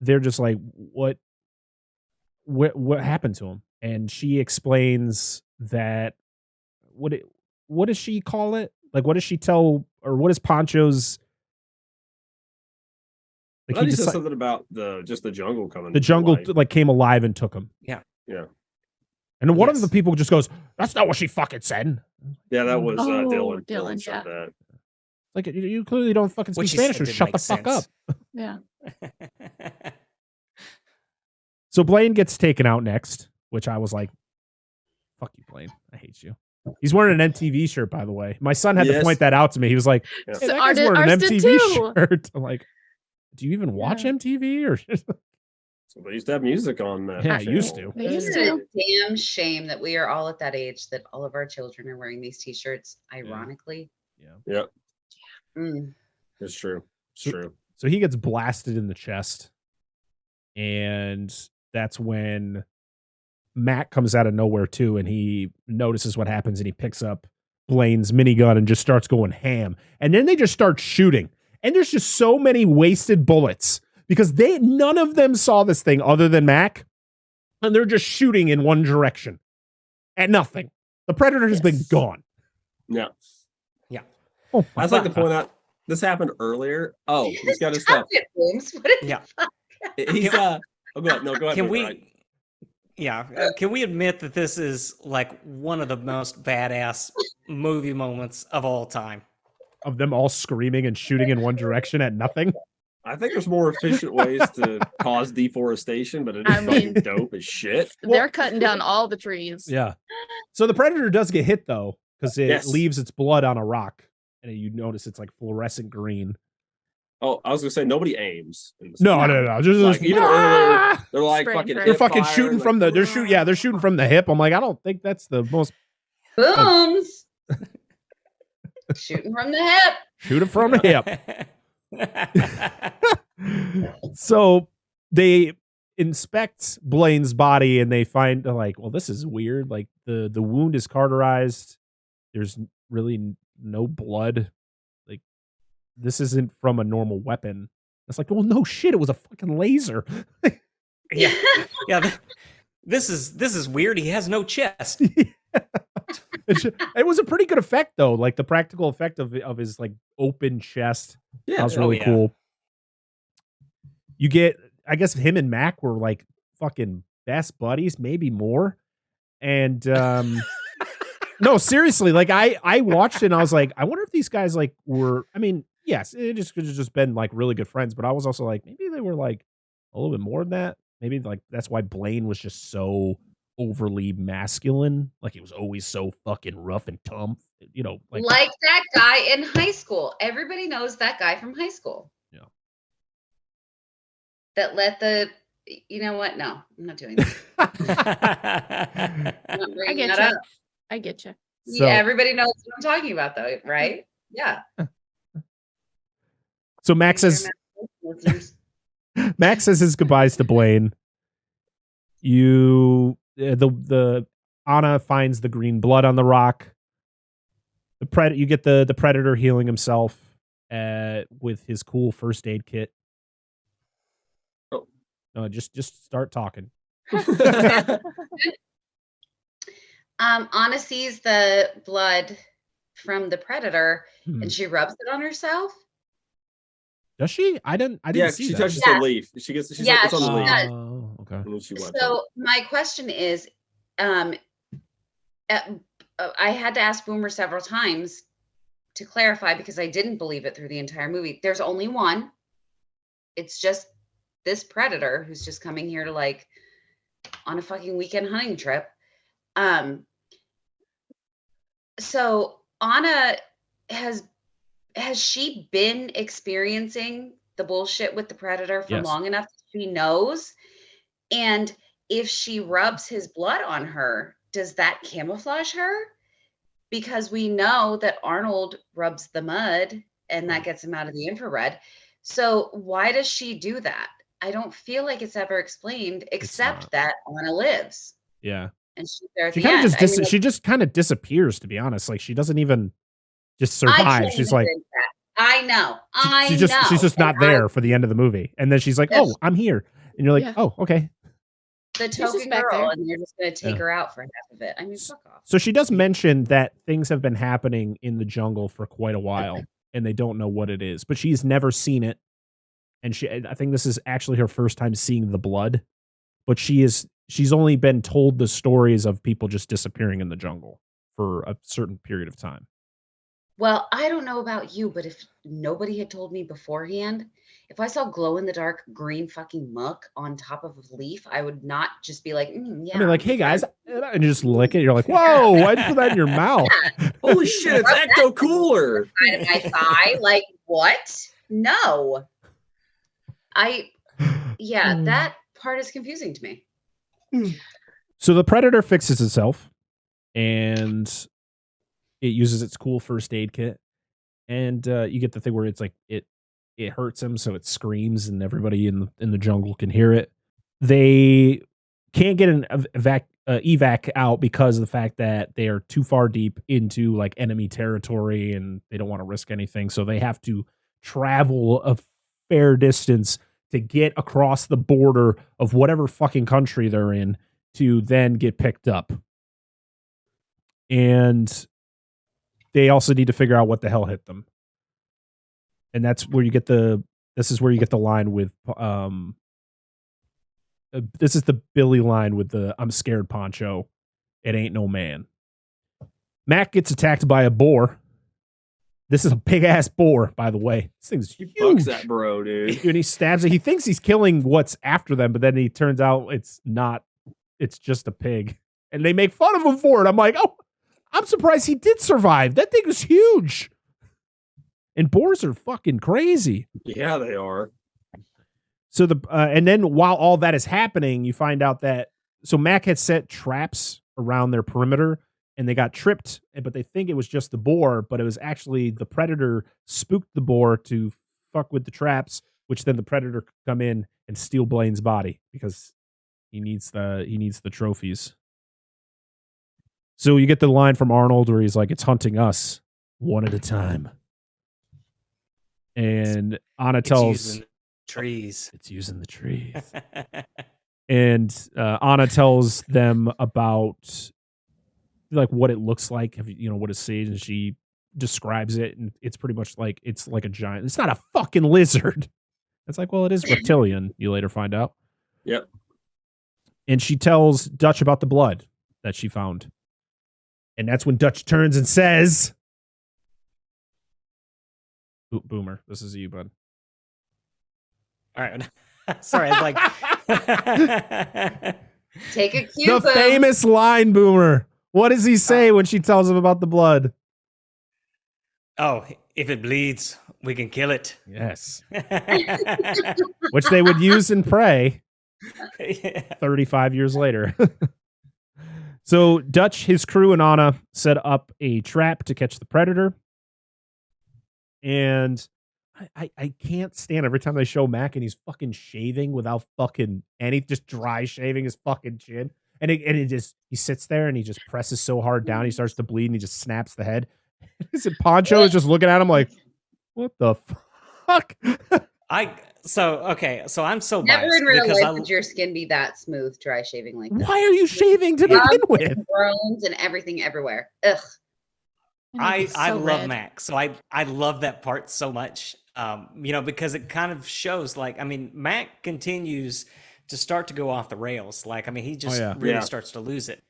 they're just like, "What happened to him?" And she explains that what does she call it? Like, what does she tell, or what is Pancho's? Like, He said something about the jungle coming. The jungle to life. like came alive and took him. Yeah. And one of the people just goes, "That's not what she fucking said." Yeah, that was Dylan. Dylan, said that. Like, you clearly don't fucking speak What she Spanish, said so didn't shut the make fuck up. sense. Yeah. So Blaine gets taken out next, which I was like, "Fuck you, Blaine. I hate you." He's wearing an MTV shirt, by the way. My son had to point that out to me. He was like, Yeah. "Hey, that guy's wearing an Ours did MTV too. shirt." I'm like, "Do you even watch MTV?" Or So they used to have music on that. Yeah, I channel. used to. They used Isn't it to. a damn shame that we are all at that age that all of our children are wearing these t-shirts, ironically. Yeah, Mm. it's true. It's So- true. So he gets blasted in the chest. And that's when Matt comes out of nowhere too, and he notices what happens, and he picks up Blaine's minigun and just starts going ham. And then they just start shooting. And there's just so many wasted bullets because none of them saw this thing other than Mac. And they're just shooting in one direction at nothing. The Predator has been gone. Yeah. Oh, I'd like to point out this happened earlier. Oh, he's got his stuff. Stop it, Booms. What is Yeah. He's oh, go ahead. No, go ahead. Can Boomer. we? Yeah. Can we admit that this is like one of the most badass movie moments of all time? Of them all screaming and shooting in one direction at nothing. I think there's more efficient ways to cause deforestation, but it is I mean- fucking dope as shit. They're cutting down all the trees. Yeah. So the Predator does get hit though, because it Yes. leaves its blood on a rock. And you notice it's like fluorescent green. Oh, I was gonna say nobody aims. In this No. Just Like, even ah! they're like Spraying fucking. for it. They're hip fucking fire, shooting like, from the. They're shooting from the hip. I'm like, I don't think that's the most. Booms? Shooting from the hip. Shoot it from the hip. So they inspect Blaine's body and they find like, well, this is weird. Like the wound is cauterized. There's really no blood. Like this isn't from a normal weapon. It's like, well, no shit. It was a fucking laser. Yeah. This is weird. He has no chest. It was a pretty good effect though. Like the practical effect of his like open chest. Yeah, That was really cool. You get, I guess him and Mac were like fucking best buddies, maybe more. And no, seriously, like I watched it and I was like, I wonder if these guys like were, I mean, yes, it just could have just been like really good friends, but I was also like, maybe they were like a little bit more than that. Maybe like that's why Blaine was just so overly masculine. Like he was always so fucking rough and tough, you know, Like that guy in high school. Everybody knows that guy from high school. Yeah. That let the, you know what? No, I'm not doing that. I'm not I bringing get that you. up. I get you. So- Yeah, everybody knows what I'm talking about, though, right? Yeah. So Max says his goodbyes to Blaine. The Anna finds the green blood on the rock. You get the Predator healing himself with his cool first aid kit. Oh. No, just start talking. Anna sees the blood from the Predator and she rubs it on herself. Does she? I didn't Yeah, see she that. touches Yeah. the leaf. She's Yeah, like, it's on the she leaf. does. Oh, okay. And then she wipes So my question is, I had to ask Boomer several times to clarify because I didn't believe it through the entire movie. There's only one. It's just this predator who's just coming here to like on a fucking weekend hunting trip. So Anna has she been experiencing the bullshit with the predator for Yes. long enough that she knows? And if she rubs his blood on her, does that camouflage her? Because we know that Arnold rubs the mud and that gets him out of the infrared. So why does she do that? I don't feel like it's ever explained, except that Anna lives. Yeah. And she's there at She the kind end. of just she just kind of disappears, to be honest. Like she doesn't even just survive. She's like, I know. She's just not there for the end of the movie. And then she's like, oh, I'm here. And you're like, Yeah. oh, okay. The token girl, and you're just going to take her out for half of it. I mean, fuck off. So she does mention that things have been happening in the jungle for quite a while, and they don't know what it is. But she's never seen it, and I think this is actually her first time seeing the blood. But she's only been told the stories of people just disappearing in the jungle for a certain period of time. Well, I don't know about you, but if nobody had told me beforehand, if I saw glow in the dark green fucking muck on top of a leaf, I would not just be like, yeah. I mean, like, hey guys, and you just lick it. You're like, whoa, why'd you put that in your mouth? Holy shit, it's Ecto Cooler. Out of my thigh, like what? No. That part is confusing to me. So the predator fixes itself, and it uses its cool first aid kit, and you get the thing where it's like it hurts him, so it screams, and everybody in the jungle can hear it. They can't get an evac out because of the fact that they are too far deep into like enemy territory, and they don't want to risk anything, so they have to travel a fair distance to get across the border of whatever fucking country they're in to then get picked up. And they also need to figure out what the hell hit them. And that's where you get this is where you get the line with, this is the Billy line with the, I'm scared, Poncho. It ain't no man. Mac gets attacked by a boar. This is a big ass boar, by the way. This thing's huge. He bugs that bro, dude. And he stabs it. He thinks he's killing what's after them, but then he turns out it's not. It's just a pig. And they make fun of him for it. I'm like, oh, I'm surprised he did survive. That thing is huge. And boars are fucking crazy. Yeah, they are. So and then while all that is happening, you find out that Mac had set traps around their perimeter, and they got tripped, but they think it was just the boar, but it was actually the predator spooked the boar to fuck with the traps, which then the predator could come in and steal Blaine's body because he needs the trophies. So you get the line from Arnold where he's like, "It's hunting us one at a time," and Anna tells, "It's using the trees." And Anna tells them about like what it looks like, what it sees, and she describes it, and it's pretty much like it's like a giant. It's not a fucking lizard. It's like, well, it is reptilian. You later find out. Yep. And she tells Dutch about the blood that she found, and that's when Dutch turns and says, "Boomer, this is you, bud." All right. Sorry, I was like, take a cue. The famous line, Boomer. What does he say when she tells him about the blood? Oh, if it bleeds, we can kill it. Yes. Which they would use in Prey 35 years later. So Dutch, his crew, and Anna set up a trap to catch the predator. And I can't stand every time they show Mac and he's fucking shaving without fucking just dry shaving his fucking chin. And he sits there and he just presses so hard down, he starts to bleed and he just snaps the head. Poncho is just looking at him like, what the fuck? So I'm so never biased in real because life would your skin be that smooth, dry shaving like that. Why are you shaving to begin with? Burns and everything everywhere. Ugh. I love Mac, so I love that part so much. Because it kind of shows, like, I mean, Mac continues to start to go off the rails. Like, I mean, he just really starts to lose it.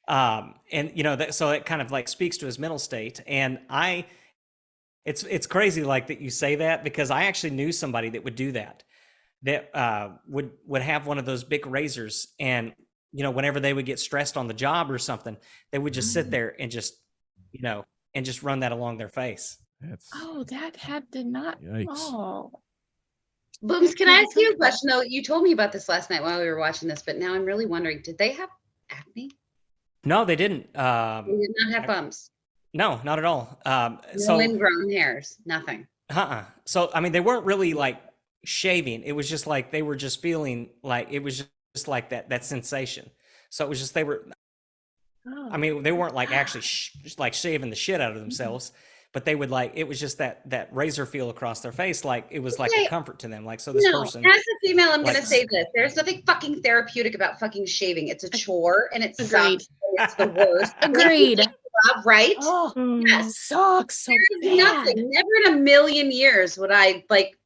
And so it kind of like speaks to his mental state. And it's crazy like that you say that, because I actually knew somebody that would do that would have one of those big razors, and whenever they would get stressed on the job or something, they would just sit there and just run that along their face. That did not. Yikes. Oh. Booms, can I ask you a question though? You told me about this last night while we were watching this, but now I'm really wondering, did they have acne? No, they didn't. They did not have bumps. No, not at all. No ingrown hairs, nothing. So, I mean, they weren't really like shaving. It was just like they were just feeling like it was just like that sensation. So it was just they were. I mean, they weren't like actually like shaving the shit out of themselves, but they would like it was just that razor feel across their face, like it was like a comfort to them. Like so, this person. As a female, I'm gonna say this: there's nothing fucking therapeutic about fucking shaving. It's a chore, and it sucks. It's the worst. Agreed. Right? Oh, yes. Sucks so There's bad. nothing. Never in a million years would I like.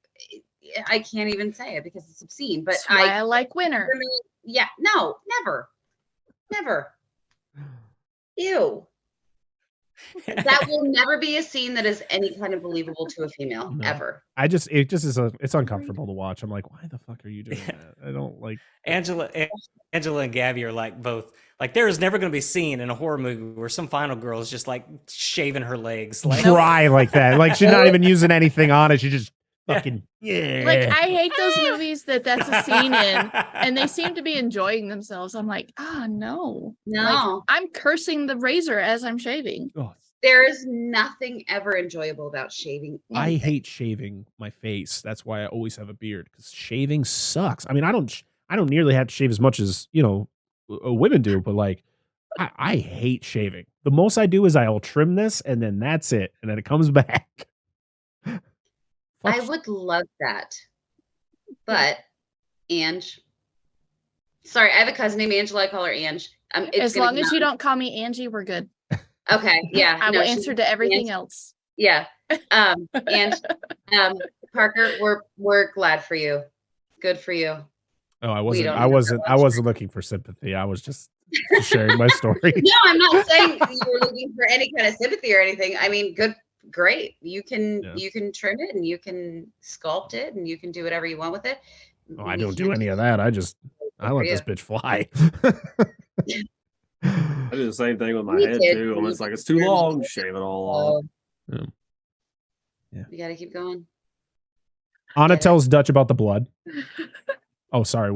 I can't even say it because it's obscene. But That's why I like winter. Yeah. No. Never. Ew. That will never be a scene that is any kind of believable to a female ever. It's uncomfortable to watch. I'm like, why the fuck are you doing that? I don't like. Angela and Gabby are like both. Like there is never going to be a scene in a horror movie where some final girl is just like shaving her legs, like dry like that. Like she's not even using anything on it. She just fucking Like I hate those movies that's a scene in, and they seem to be enjoying themselves. I'm like, no. Like, I'm cursing the razor as I'm shaving. Oh. There is nothing ever enjoyable about shaving. I hate shaving my face. That's why I always have a beard, because shaving sucks. I mean, I don't nearly have to shave as much as women do, but like I hate shaving. The most I do is I'll trim this, and then that's it, and then it comes back. I would love that, but Ange. Sorry, I have a cousin named Angela. I call her Ange. As long as you don't call me Angie, we're good. Okay, yeah. I will answer to everything else. Yeah. And Parker, we're glad for you. Good for you. Oh, I wasn't looking for sympathy. I was just sharing my story. No, I'm not saying you were looking for any kind of sympathy or anything. I mean, great. You can trim it, and you can sculpt it, and you can do whatever you want with it. Oh, I don't do any of that. I let this bitch fly. I do the same thing with my head too. I'm just like, it's too long, shave it all off. Yeah. You gotta keep going. Anna tells Dutch about the blood. Oh, sorry.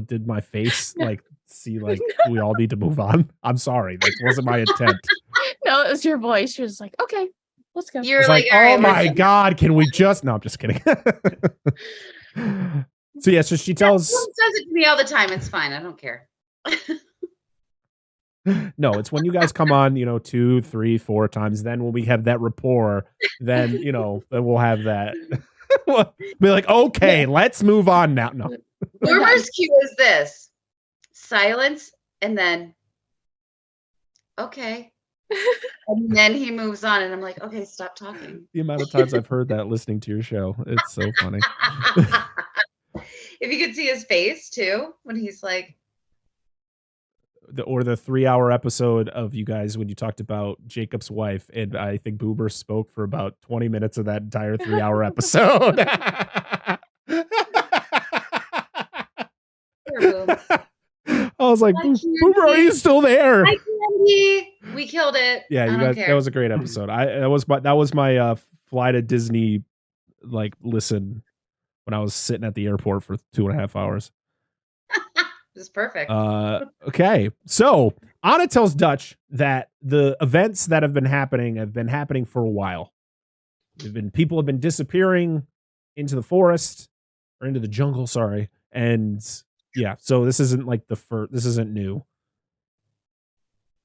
Did my face see like we all need to move on? I'm sorry. That wasn't my intent. No, it was your voice. You're just like, okay, let's go. You're like, oh my God, can we just? No, I'm just kidding. So she tells. Someone says it to me all the time. It's fine. I don't care. No, it's when you guys come on, 2, 3, 4 times. Then when we have that rapport, then then we'll have that. We'll be like, okay, let's move on now. No. Boomer's cue is this: silence, and then okay, and then he moves on, and I'm like, okay, stop talking. The amount of times I've heard that listening to your show, it's so funny. If you could see his face too, when he's like. The 3-hour episode of you guys when you talked about Jacob's wife, and I think Boober spoke for about 20 minutes of that entire 3-hour episode. I was like, Boober, are you still there? Hi, Candy. We killed it. Yeah, you guys. That was a great episode. That was my fly to Disney listen when I was sitting at the airport for 2.5 hours. This is perfect. Okay. So Anna tells Dutch that the events that have been happening for a while. People have been disappearing into the forest or into the jungle. Sorry. And yeah, so this isn't this isn't new.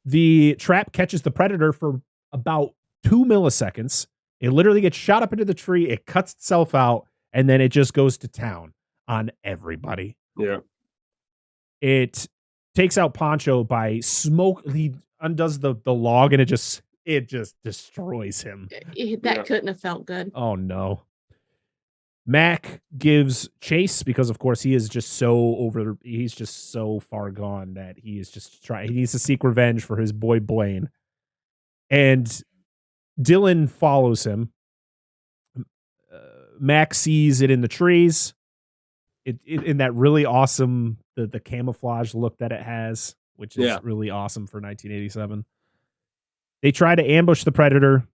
The trap catches the predator for about 2 milliseconds. It literally gets shot up into the tree. It cuts itself out, and then it just goes to town on everybody. Yeah. It takes out Poncho by smoke. He undoes the log, and it just destroys him. That couldn't have felt good. Oh no. Mac gives chase because, of course, he's just so far gone that he is just trying. He needs to seek revenge for his boy Blaine. And Dylan follows him. Mac sees it in the trees. In that really awesome, the camouflage look that it has, which is really awesome for 1987. They try to ambush the predator,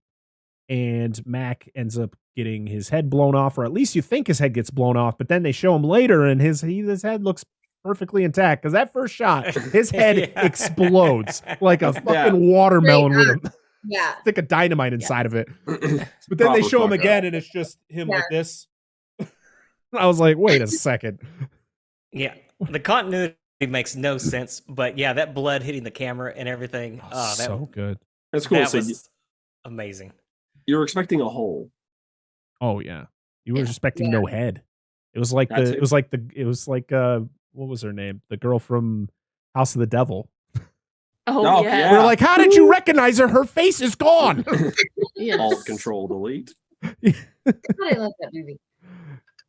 and Mac ends up getting his head blown off, or at least you think his head gets blown off, but then they show him later, and his head looks perfectly intact, because that first shot, his head explodes like a fucking watermelon with a stick of dynamite inside of it. But then they show him again, and it's just him like this. I was like, wait a second. Yeah, the continuity makes no sense, but yeah, that blood hitting the camera and everything. Oh, that so good. That's cool. That was amazing. You were expecting a hole. Oh yeah, you were expecting no head. It was like what was her name? The girl from House of the Devil. Oh yeah. We're like, how did you recognize her? Her face is gone. Alt Control Delete. I love that movie.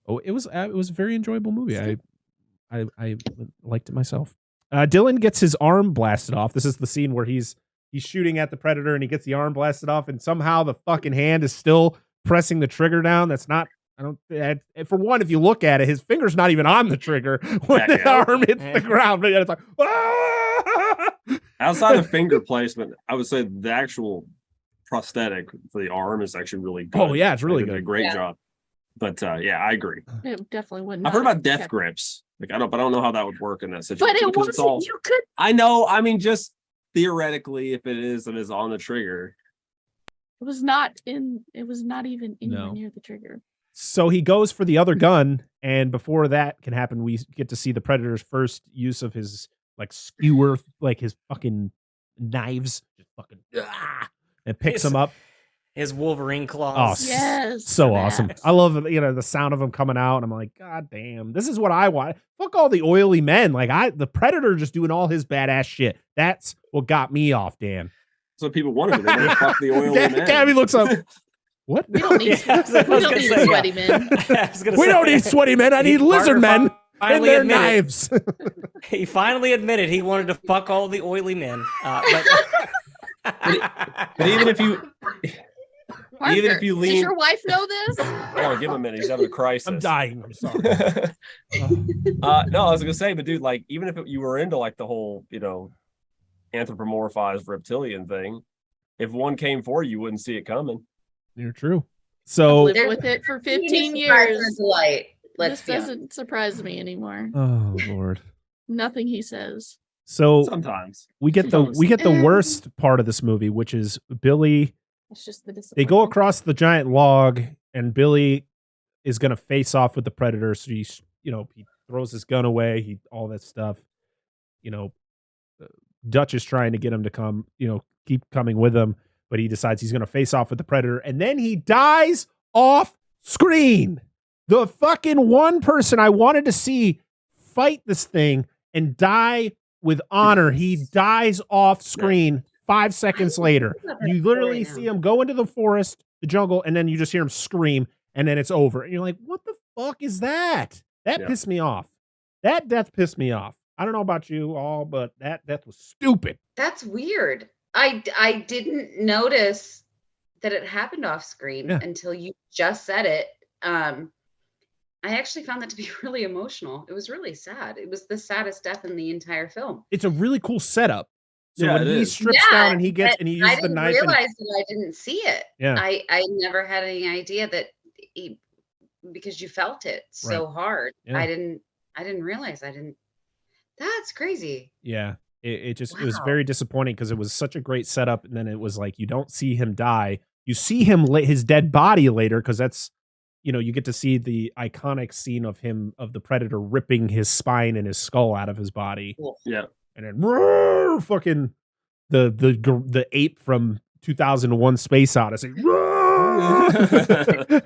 Oh, it was a very enjoyable movie. I liked it myself. Dylan gets his arm blasted off. This is the scene where he's shooting at the predator and he gets the arm blasted off, and somehow the fucking hand is still pressing the trigger down. That's not. For one, if you look at it, his finger's not even on the trigger when the arm hits the ground. But it's like, ah! Outside of finger placement, I would say the actual prosthetic for the arm is actually really good. Oh yeah, it's really They did good. a great job. But I agree. It definitely wouldn't. I've heard about death grips. Like I don't know how that would work in that situation. But it wasn't. You could. I know. I mean, just theoretically, if it is and is on the trigger, It was not even anywhere near the trigger. So he goes for the other gun, and before that can happen, we get to see the predator's first use of his like skewer, like his fucking knives, just fucking and picks him up. His Wolverine claws. Oh, yes, so awesome. I love the sound of him coming out. And I'm like, God damn, this is what I want. Fuck all the oily men. Like the Predator just doing all his badass shit. That's what got me off, Dan. That's what people wanted. They wanted to fuck the oily men. Gabby looks up. What? We don't need, sweaty men. We don't need sweaty men. I need lizard men and their knives. He finally admitted he wanted to fuck all the oily men. But even if you... Parker, even if you lean, does your wife know this? Oh, give him a minute. He's having a crisis. I'm dying. I'm sorry. No, I was gonna say, but dude, like, even if you were into like the whole, anthropomorphized reptilian thing, if one came for you, you wouldn't see it coming. You're true. So I've lived with it for 15 years. This doesn't surprise me anymore. Oh Lord. Nothing he says. So sometimes we get the worst part of this movie, which is Billy. It's just the they go across the giant log, and Billy is going to face off with the Predator. So he throws his gun away. All that stuff. Dutch is trying to get him to come, keep coming with him, but he decides he's going to face off with the Predator, and then he dies off screen. The fucking one person I wanted to see fight this thing and die with honor, he dies off screen. 5 seconds later, you literally see him go into the forest, the jungle, and then you just hear him scream, and then it's over. And you're like, what the fuck is that? That pissed me off. That death pissed me off. I don't know about you all, but that death was stupid. That's weird. I didn't notice that it happened off screen until you just said it. I actually found that to be really emotional. It was really sad. It was the saddest death in the entire film. It's a really cool setup. So when he strips down and he uses the knife. I didn't realize that I didn't see it. Yeah. I never had any idea that because you felt it so hard. Yeah. I didn't realize that's crazy. Yeah. It was very disappointing because it was such a great setup. And then it was like, you don't see him die. You see him his dead body later. Because that's, you get to see the iconic scene of the Predator ripping his spine and his skull out of his body. Yeah. And then fucking the ape from 2001 Space Odyssey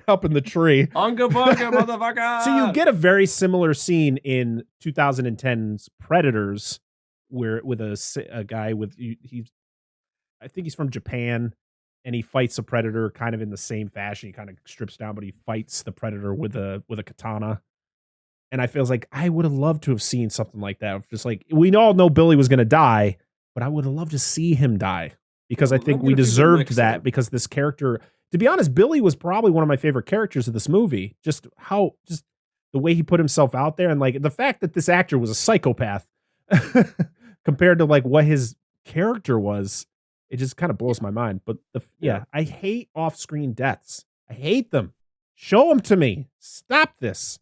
up in the tree. Unga bunga, motherfucker. So you get a very similar scene in 2010's Predators, where with a guy with I think he's from Japan, and he fights a predator kind of in the same fashion. He kind of strips down, but he fights the predator with a katana. And I feels like I would have loved to have seen something like that. Just like, we all know Billy was going to die, but I would have loved to see him die, because I think we deserved that, because this character, to be honest, Billy was probably one of my favorite characters of this movie. Just the way he put himself out there, and like the fact that this actor was a psychopath compared to like what his character was, it just kind of blows my mind. But I hate off-screen deaths. I hate them. Show them to me. Stop this.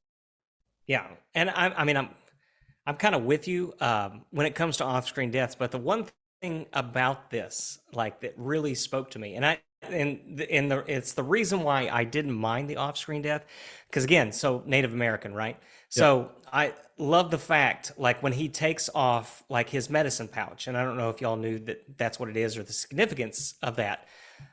Yeah, and I'm kind of with you when it comes to off-screen deaths. But the one thing about this, like, that really spoke to me, it's the reason why I didn't mind the off-screen death, because again, so Native American, right? So I love the fact, like, when he takes off like his medicine pouch, and I don't know if y'all knew that that's what it is or the significance of that.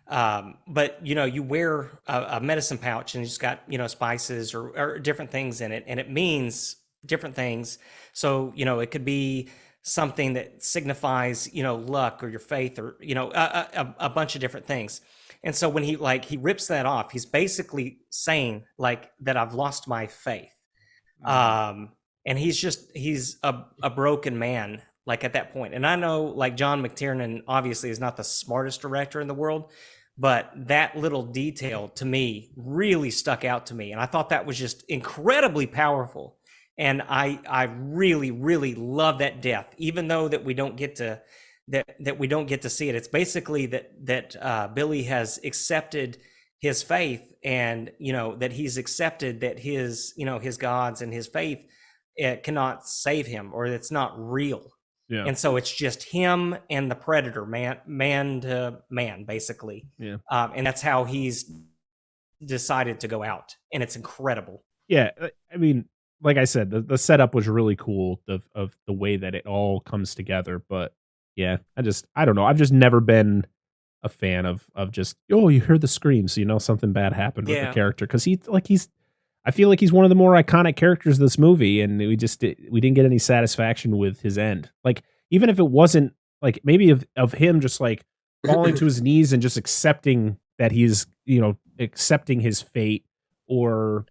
But you wear a medicine pouch and it's got, spices or different things in it, and it means different things. So, it could be something that signifies, luck or your faith, or, a bunch of different things. And so when he rips that off, he's basically saying like that I've lost my faith. And he's a broken man, like, at that point. And I know, like, John McTiernan obviously is not the smartest director in the world, but that little detail to me really stuck out to me. And I thought that was just incredibly powerful. And I really, really love that death, even though that we don't get to that we don't get to see it. It's basically that Billy has accepted his faith, and that he's accepted that his gods and his faith cannot save him, or it's not real. Yeah. And so it's just him and the predator, man to man, basically. Yeah. And that's how he's decided to go out, and it's incredible. Yeah, I mean, like I said, the setup was really cool of the way that it all comes together. But yeah, I don't know. I've just never been a fan of just, you hear the screams, so something bad happened with the character, because I feel like he's one of the more iconic characters of this movie, and we didn't get any satisfaction with his end. Like, even if it wasn't like maybe of him just like falling to his knees and just accepting that he's accepting his fate, or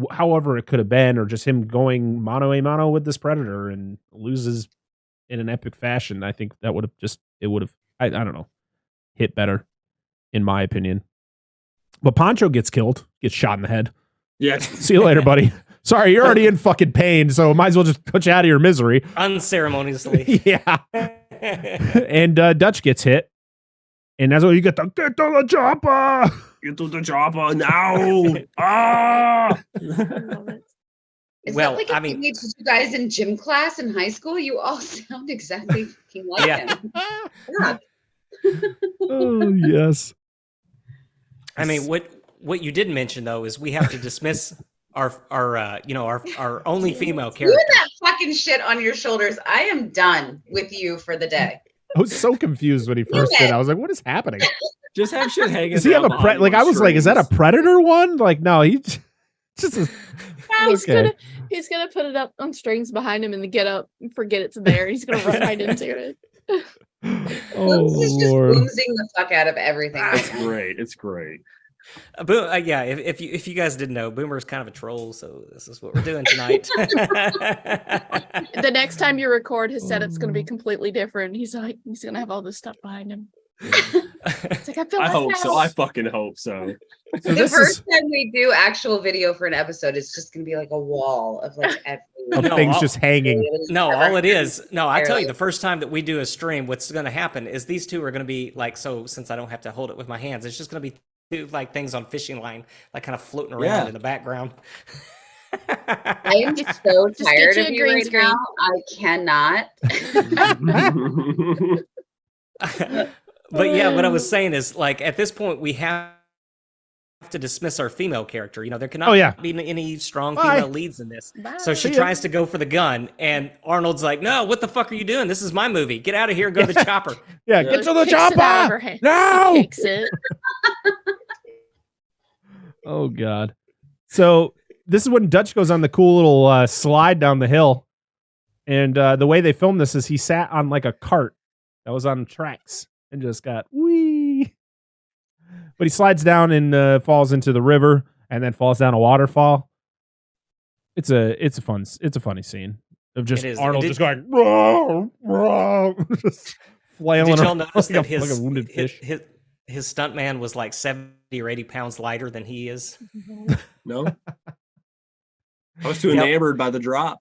however it could have been, or just him going mano a mano with this predator and loses in an epic fashion. I think that would have I don't know, hit better, in my opinion. But Pancho gets killed, gets shot in the head. Yeah. See you later, buddy. Sorry, you're already in fucking pain, so might as well just put you out of your misery. Unceremoniously. Yeah. And Dutch gets hit. And that's what you get to get to the chopper. Get to the chopper now. Ah! Is that like image you guys in gym class in high school? You all sound exactly like him. Yeah. Oh, yes. I mean, what you didn't mention, though, is we have to dismiss our only female character. You and that fucking shit on your shoulders. I am done with you for the day. I was so confused when he first did. I was like, what is happening? Just have shit hanging. Does he have a like? I was like, is that a predator one? Like, no, he just. He's gonna put it up on strings behind him and then get up and forget it's there. He's gonna run right into it. He's just losing the fuck out of everything. That's great. It's great. Yeah, if you guys didn't know, Boomer's kind of a troll, so this is what we're doing tonight. The next time you record, his setup's going to be completely different. He's going to have all this stuff behind him. It's like, I hope so. I fucking hope so. The first time we do actual video for an episode, it's just going to be like a wall of like things just hanging. All it is. No, I tell you, the first time that we do a stream, what's going to happen is these two are going to be like, so since I don't have to hold it with my hands, it's just going to be two like things on fishing line, like kind of floating around in the background. I am so tired of you right now. I cannot. But yeah, what I was saying is, like, at this point, we have to dismiss our female character. There cannot be any strong female leads in this. Bye. So she tries to go for the gun, and Arnold's like, "No, what the fuck are you doing? This is my movie. Get out of here and go to the chopper." Yeah, get to the chopper. No. Kicks it. Oh God. So this is when Dutch goes on the cool little slide down the hill, and the way they filmed this is he sat on like a cart that was on tracks and just got wee. But he slides down and falls into the river, and then falls down a waterfall. It's a funny scene of just Arnold just going just flailing. Did y'all notice that like a wounded fish? His stuntman was like 70 or 80 pounds lighter than he is? No, I was too enamored by the drop.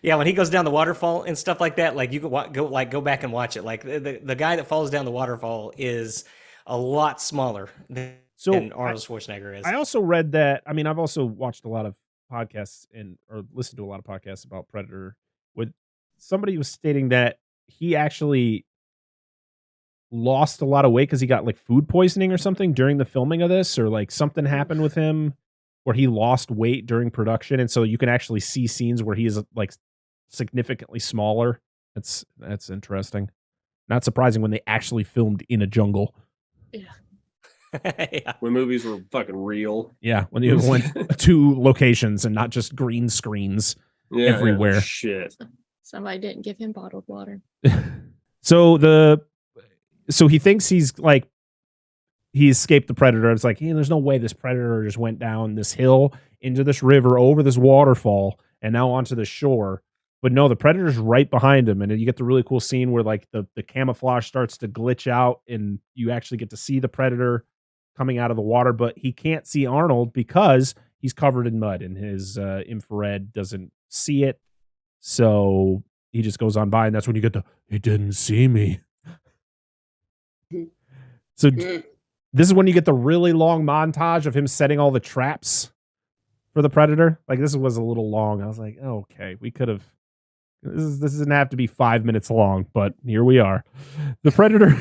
Yeah, when he goes down the waterfall and stuff like that, like you could go back and watch it. Like the guy that falls down the waterfall is a lot smaller than Arnold Schwarzenegger is. I also read that. I mean, I've also watched a lot of podcasts or listened to a lot of podcasts about Predator. With somebody was stating that he actually lost a lot of weight because he got like food poisoning or something during the filming of this, or like something happened with him where he lost weight during production, and so you can actually see scenes where he is like significantly smaller. That's interesting. Not surprising when they actually filmed in a jungle. Yeah. Yeah. When movies were fucking real. Yeah, when you went to locations and not just green screens everywhere. Shit. Somebody didn't give him bottled water. So he thinks he escaped the predator. It's like, there's no way this predator just went down this hill into this river over this waterfall and now onto the shore. But no, the predator's right behind him, and you get the really cool scene where like the camouflage starts to glitch out, and you actually get to see the predator coming out of the water, but he can't see Arnold because he's covered in mud and his infrared doesn't see it. So he just goes on by, and that's when you get he didn't see me. So this is when you get the really long montage of him setting all the traps for the predator. Like, this was a little long. I was like, okay, we could have. This doesn't have to be 5 minutes long, but here we are. The predator.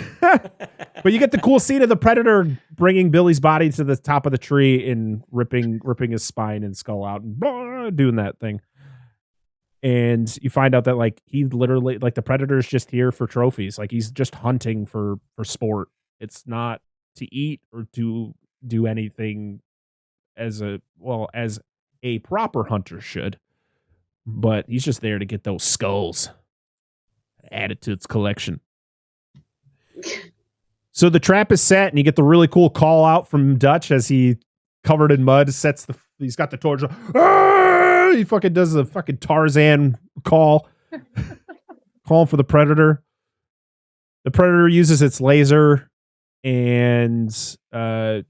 But you get the cool scene of the predator bringing Billy's body to the top of the tree and ripping his spine and skull out and doing that thing. And you find out that like he literally, like, the predator is just here for trophies. Like, he's just hunting for sport. It's not to eat or to do anything as a proper hunter should. But he's just there to get those skulls, add it to its collection. So the trap is set, and you get the really cool call out from Dutch as he, covered in mud, he's got the torch. He fucking does the fucking Tarzan call, calling for the predator. The predator uses its laser and to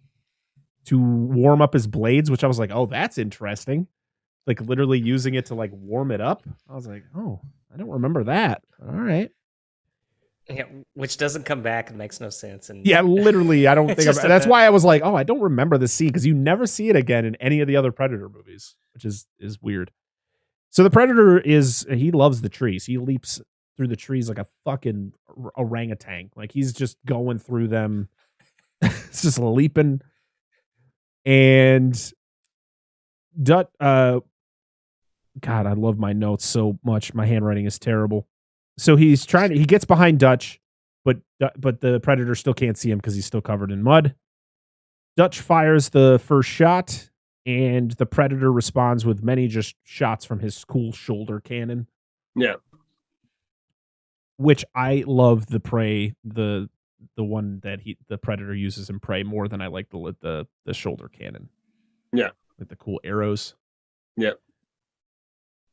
warm up his blades, which I was like, oh, that's interesting. Like, literally using it to like warm it up. I was like, oh, I don't remember that. All right. Yeah, which doesn't come back and makes no sense. And yeah, literally, I don't think that's why I was like, oh, I don't remember this scene, because you never see it again in any of the other Predator movies, which is weird. So the Predator he loves the trees. He leaps through the trees like a fucking orangutan. Like, he's just going through them. It's just leaping. And God, I love my notes so much. My handwriting is terrible. So he gets behind Dutch, but the predator still can't see him because he's still covered in mud. Dutch fires the first shot, and the predator responds with many just shots from his cool shoulder cannon. Yeah. Which I love the Prey, the one that the predator uses in Prey more than I like the shoulder cannon. Yeah. With the cool arrows. Yeah.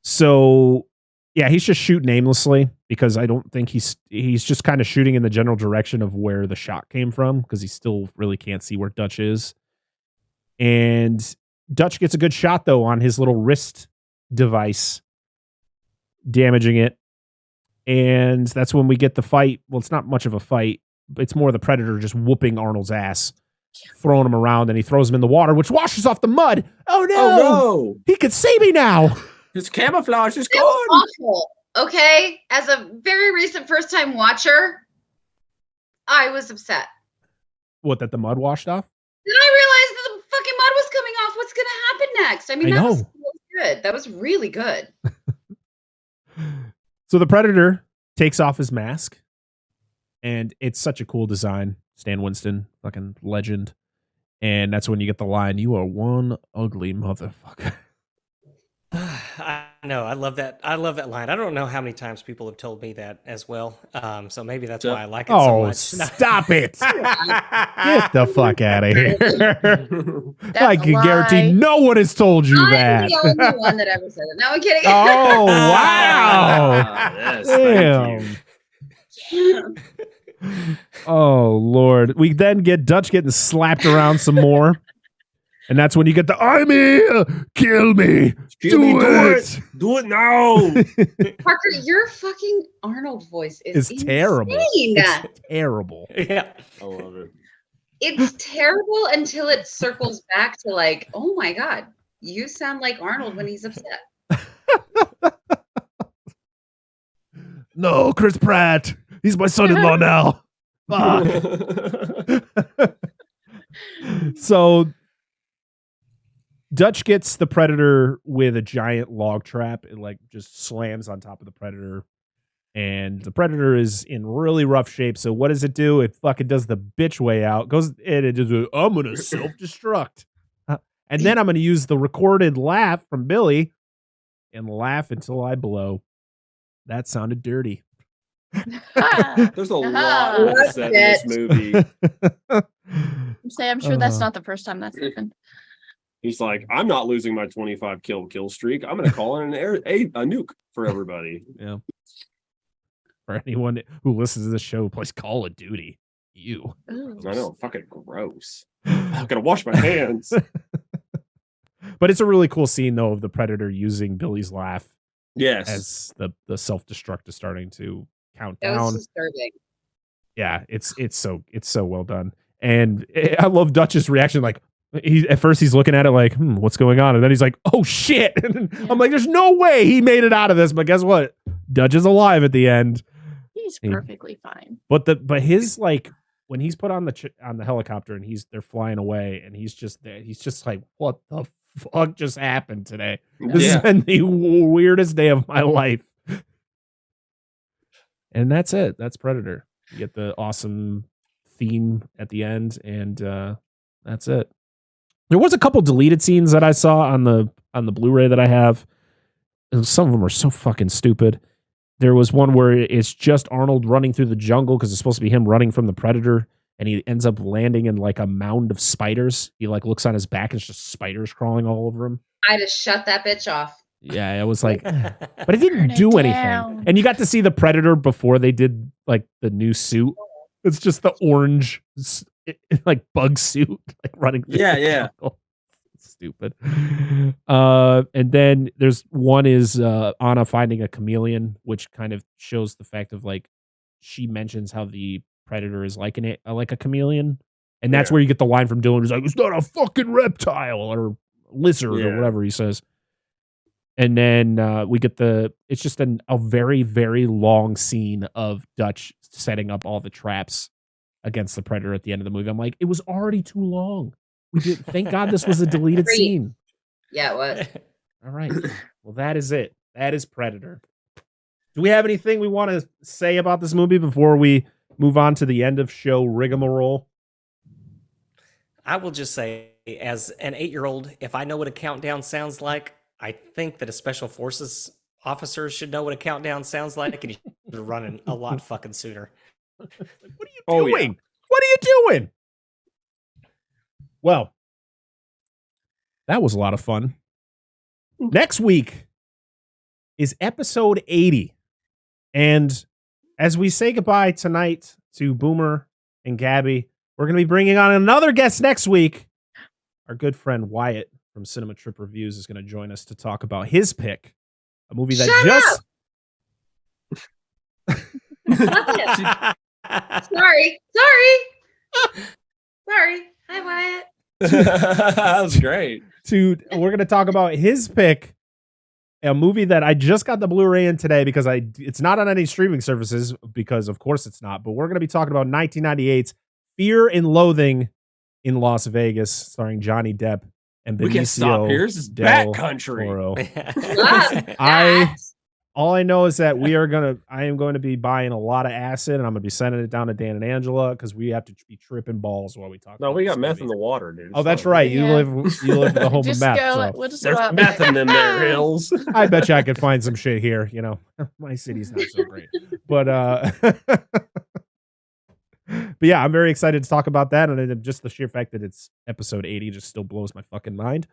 So, yeah, he's just shooting aimlessly because I don't think he's just kind of shooting in the general direction of where the shot came from, because he still really can't see where Dutch is. And Dutch gets a good shot, though, on his little wrist device, damaging it. And that's when we get the fight. Well, it's not much of a fight. It's more the predator just whooping Arnold's ass, throwing him around, and he throws him in the water, which washes off the mud. Oh no! He could see me now. His camouflage is It was awful. Okay, as a very recent first-time watcher, I was upset. What, that the mud washed off? Then I realized that the fucking mud was coming off. What's going to happen next? I mean, that was good. That was really good. So the predator takes off his mask, and it's such a cool design. Stan Winston, fucking legend. And that's when you get the line, "You are one ugly motherfucker." I No, I love that. I love that line. I don't know how many times people have told me that as well. So maybe that's why I like it so Oh, much. stop it. Get the fuck out of here. That's I a can guarantee lie. no one has told you I'm that. the only one that ever said it. No, I'm kidding. Oh, wow. Yes, Damn. thank Oh, Lord. We then get Dutch getting slapped around some more. And that's when you get the, I'm here, kill me, you. do Do it. Do it now. Parker, your fucking Arnold voice is It's terrible. insane. It's terrible. Yeah. I love it. It's terrible until it circles back to like, oh my God, you sound like Arnold when he's upset. No, Chris Pratt. He's my son-in-law now. Fuck. So Dutch gets the Predator with a giant log trap. It like just slams on top of the Predator. And the Predator is in really rough shape. So what does it do? It fucking does the bitch way out. Goes and it just I'm gonna self-destruct. And then I'm gonna use the recorded laugh from Billy and laugh until I blow. That sounded dirty. There's a lot of Love set in this it. movie. I'm sure that's not the first time that's happened. He's like, I'm not losing my 25 kill streak. I'm going to call in a nuke for everybody. Yeah. For anyone who listens to this show who plays Call of Duty, you. Ooh. I know, fucking gross. I'm gonna wash my hands. But it's a really cool scene though of the Predator using Billy's laugh Yes. as the self-destruct is starting to count That down. was disturbing. Yeah, it's so well done. And I love Dutch's reaction. Like at first he's looking at it like, what's going on? And then he's like, oh shit. And I'm like, there's no way he made it out of this. But guess what? Dutch is alive at the end. He's perfectly fine. But his like when he's put on the helicopter and they're flying away and he's just there. He's just like, what the fuck just happened today? This has been the weirdest day of my life. And that's it. That's Predator. You get the awesome theme at the end, and that's it. There was a couple deleted scenes that I saw on the Blu-ray that I have. And some of them are so fucking stupid. There was one where it's just Arnold running through the jungle because it's supposed to be him running from the Predator, and he ends up landing in like a mound of spiders. He like looks on his back and it's just spiders crawling all over him. I just shut that bitch off. Yeah, it was like, but it didn't Turn it do anything. down. And you got to see the Predator before they did like the new suit. It's just the orange, like bug suit, like running. Through the jungle. Stupid. And then there's one is Anna finding a chameleon, which kind of shows the fact of like she mentions how the Predator is like a chameleon, and that's where you get the line from Dylan who's like, "It's not a fucking reptile or lizard or whatever he says." And then we get it's just a very, very long scene of Dutch setting up all the traps against the Predator at the end of the movie. I'm like, it was already too long. Thank God this was a deleted scene. Yeah, it was. All right. Well, that is it. That is Predator. Do we have anything we want to say about this movie before we move on to the end of show rigmarole? I will just say, as an 8-year-old, if I know what a countdown sounds like, I think that a special forces officer should know what a countdown sounds like, and he should be running a lot fucking sooner. What are you doing? What are you doing? Well, that was a lot of fun. Next week is episode 80. And as we say goodbye tonight to Boomer and Gabby, we're going to be bringing on another guest next week. Our good friend Wyatt from Cinema Trip Reviews is going to join us to talk about his pick, a movie that Sorry. Hi, Wyatt. That was great. We're going to talk about his pick, a movie that I just got the Blu-ray in today because it's not on any streaming services because of course it's not, but we're going to be talking about 1998's Fear and Loathing in Las Vegas, starring Johnny Depp and Benicio We can stop here. This is del back country. Toro. All I know is that I am going to be buying a lot of acid, and I'm going to be sending it down to Dan and Angela because we have to be tripping balls while we talk. No, about we this got meth movie. in the water, dude. Oh, that's fine. right. Yeah. You live in the home of Just meth. go. So We'll just There's go out meth in them there hills. I bet you I could find some shit here. You know, my city's not so great, but but yeah, I'm very excited to talk about that, and then just the sheer fact that it's episode 80 just still blows my fucking mind.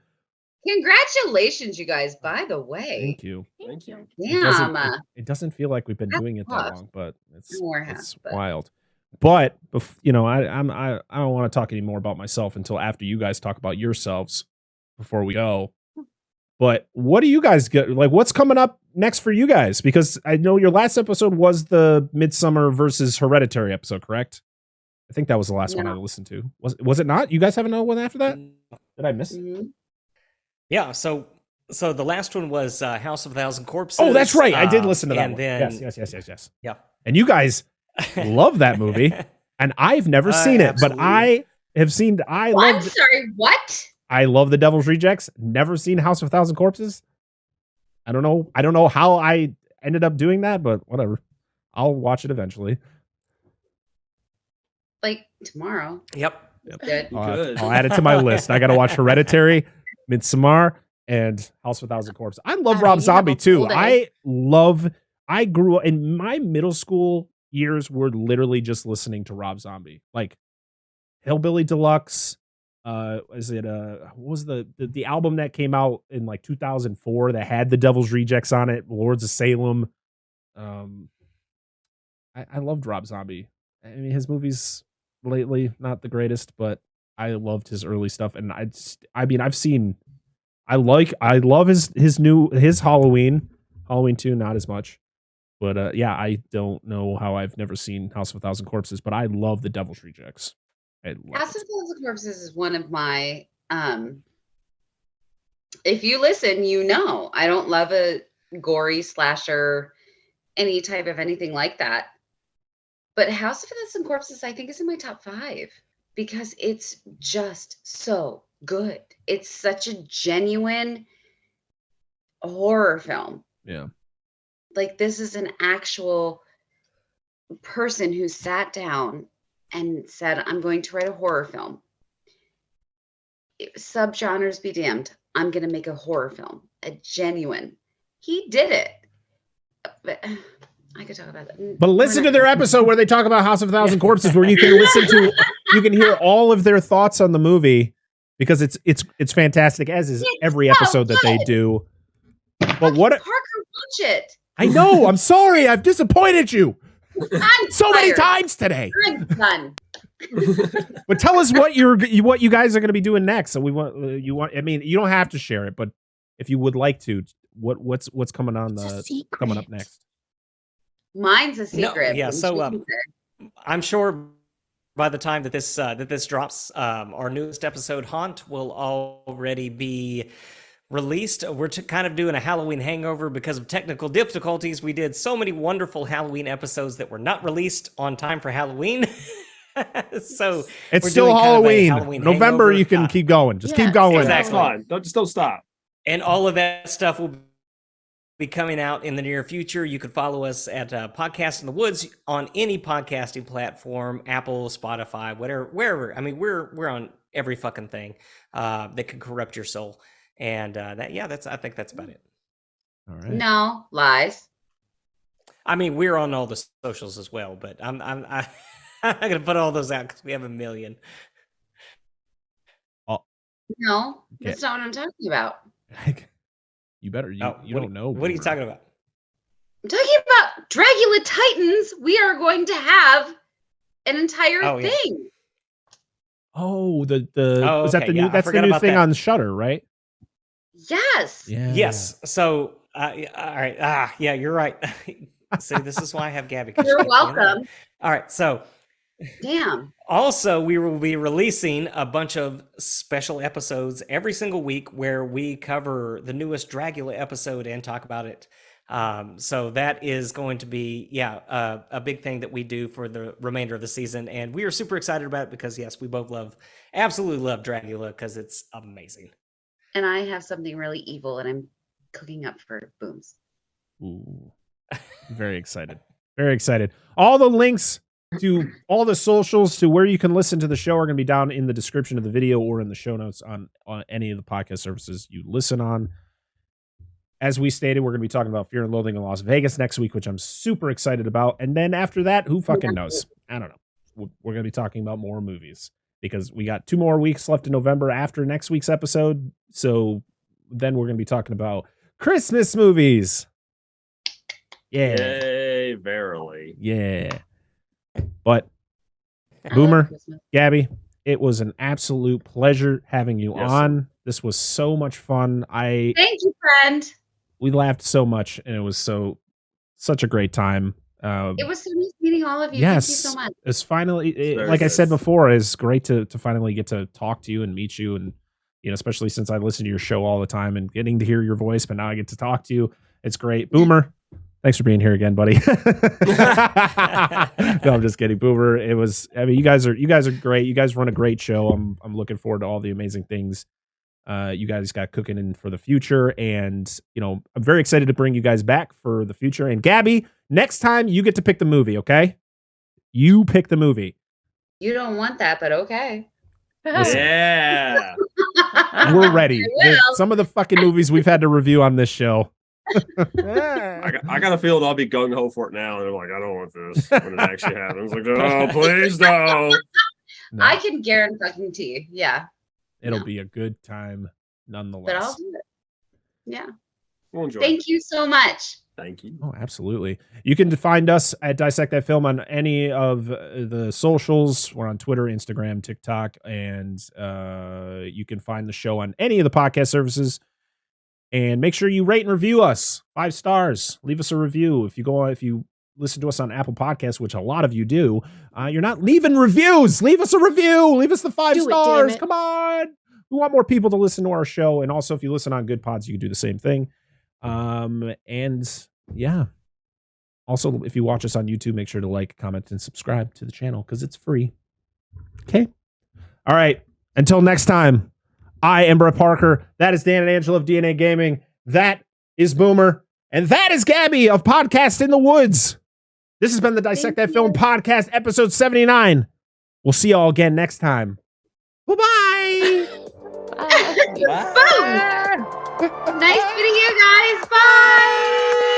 Congratulations, you guys, by the way. Thank you. Thank you. Damn. It doesn't feel like we've been That's doing it that tough. long, but it's But wild. But you know, I don't want to talk anymore about myself until after you guys talk about yourselves before we go. But what do you guys get? Like, what's coming up next for you guys? Because I know your last episode was the Midsummer versus Hereditary episode, correct? I think that was the last one I listened to. Was it not? You guys have another one after that? Did I miss it? Mhm. Yeah, so the last one was House of a Thousand Corpses. Oh, that's right. I did listen to that and one. then, Yes. Yeah. And you guys love that movie, and I've never seen it, but I have seen. I'm sorry. What? I love The Devil's Rejects. Never seen House of a Thousand Corpses. I don't know how I ended up doing that, but whatever. I'll watch it eventually. Like tomorrow. Yep. Good. I'll add it to my list. I got to watch Hereditary, Midsommar, and House of a Thousand Corpses. I love Rob Zombie too. I grew up in my middle school years were literally just listening to Rob Zombie, like Hillbilly Deluxe. What was the album that came out in like 2004 that had The Devil's Rejects on it, Lords of Salem. I loved Rob Zombie. I mean, his movies lately not the greatest, but I loved his early stuff, and I love his Halloween 2, not as much, but yeah, I don't know how I've never seen House of a Thousand Corpses, but I love The Devil's Rejects. House of a Thousand Corpses is one of my if you listen, you know I don't love a gory slasher, any type of anything like that. But House of a Thousand Corpses, I think, is in my top 5 because it's just so good. It's such a genuine horror film. Yeah. Like, this is an actual person who sat down and said, I'm going to write a horror film. Subgenres be damned. I'm going to make a horror film. A genuine. He did it. But I could talk about that. But listen to their episode where they talk about House of a Thousand Corpses, where you can hear all of their thoughts on the movie because it's fantastic, as is every episode that they do. But what Parker, watch it. I know, I'm sorry, I've disappointed you I'm so many tired. times today. I'm done. But tell us what you guys are going to be doing next. So I mean, you don't have to share it, but if you would like to, what's coming on coming up next? Mine's a secret. Yeah, so I'm sure by the time that this drops, our newest episode, Haunt, will already be released. We're kind of doing a Halloween hangover because of technical difficulties. We did so many wonderful Halloween episodes that were not released on time for Halloween. So it's still Halloween. November, hangover. you can keep going. Just keep going. Exactly. Don't stop. And all of that stuff will be coming out in the near future. You could follow us at Podcast in the Woods on any podcasting platform, Apple, Spotify, wherever. I mean, we're on every fucking thing that can corrupt your soul. And I think that's about it. All right. No lies. I mean, we're on all the socials as well, but I'm not gonna put all those out because we have a million. No, that's not what I'm talking about. You better. You don't know. What are you talking about? I'm talking about Dracula Titans. We are going to have an entire thing. Oh, is okay, that the new? That's the new thing on Shudder, right? Yes. Yeah. Yes. So, all right. Yeah, you're right. See, this is why I have Gabby. You're welcome. All right. So, damn. Also, we will be releasing a bunch of special episodes every single week where we cover the newest Dracula episode and talk about it. So that is going to be, a big thing that we do for the remainder of the season. And we are super excited about it because, yes, we both absolutely love Dracula because it's amazing. And I have something really evil and I'm cooking up for Booms. Ooh, very excited. Very excited. All the links to all the socials to where you can listen to the show are going to be down in the description of the video or in the show notes on any of the podcast services you listen on. As we stated, we're going to be talking about Fear and Loathing in Las Vegas next week, which I'm super excited about. And then after that, who fucking knows? I don't know. We're going to be talking about more movies because we got 2 more weeks left in November after next week's episode. So then we're going to be talking about Christmas movies. Yeah. Yay, verily. Yeah. But Boomer, Gabby, it was an absolute pleasure having you on. Sir. This was so much fun. Thank you, friend. We laughed so much, and it was such a great time. It was so nice meeting all of you. Yes, thank you so much. It's finally, like I said before, it's great to finally get to talk to you and meet you, and especially since I listen to your show all the time and getting to hear your voice, but now I get to talk to you. It's great, Boomer. Thanks for being here again, buddy. No, I'm just kidding, Boomer. It was. I mean, you guys are great. You guys run a great show. I'm looking forward to all the amazing things you guys got cooking in for the future, and I'm very excited to bring you guys back for the future. And Gabby, next time you get to pick the movie, okay? You pick the movie. You don't want that, but okay. Listen, yeah, we're ready. Some of the fucking movies we've had to review on this show. I got a feeling I'll be gung ho for it now, and I'm like, I don't want this when it actually happens. Like, oh, please no. I can guarantee. Yeah. It'll be a good time nonetheless. But I'll do it. Yeah. We'll enjoy Thank you so much. Thank you. Oh, absolutely. You can find us at Dissect That Film on any of the socials. We're on Twitter, Instagram, TikTok, and you can find the show on any of the podcast services. And make sure you rate and review us 5 stars. Leave us a review. If you listen to us on Apple Podcasts, which a lot of you do, you're not leaving reviews. Leave us a review. Leave us the 5 stars. Come on. We want more people to listen to our show. And also, if you listen on Good Pods, you can do the same thing. And yeah. Also, if you watch us on YouTube, make sure to like, comment, and subscribe to the channel because it's free. Okay. All right. Until next time. I am Brett Parker. That is Dan and Angela of DNA Gaming. That is Boomer. And that is Gabby of Podcast in the Woods. This has been the Dissect That Film Podcast, episode 79. We'll see y'all again next time. Bye-bye. Bye. Nice meeting you guys. Bye.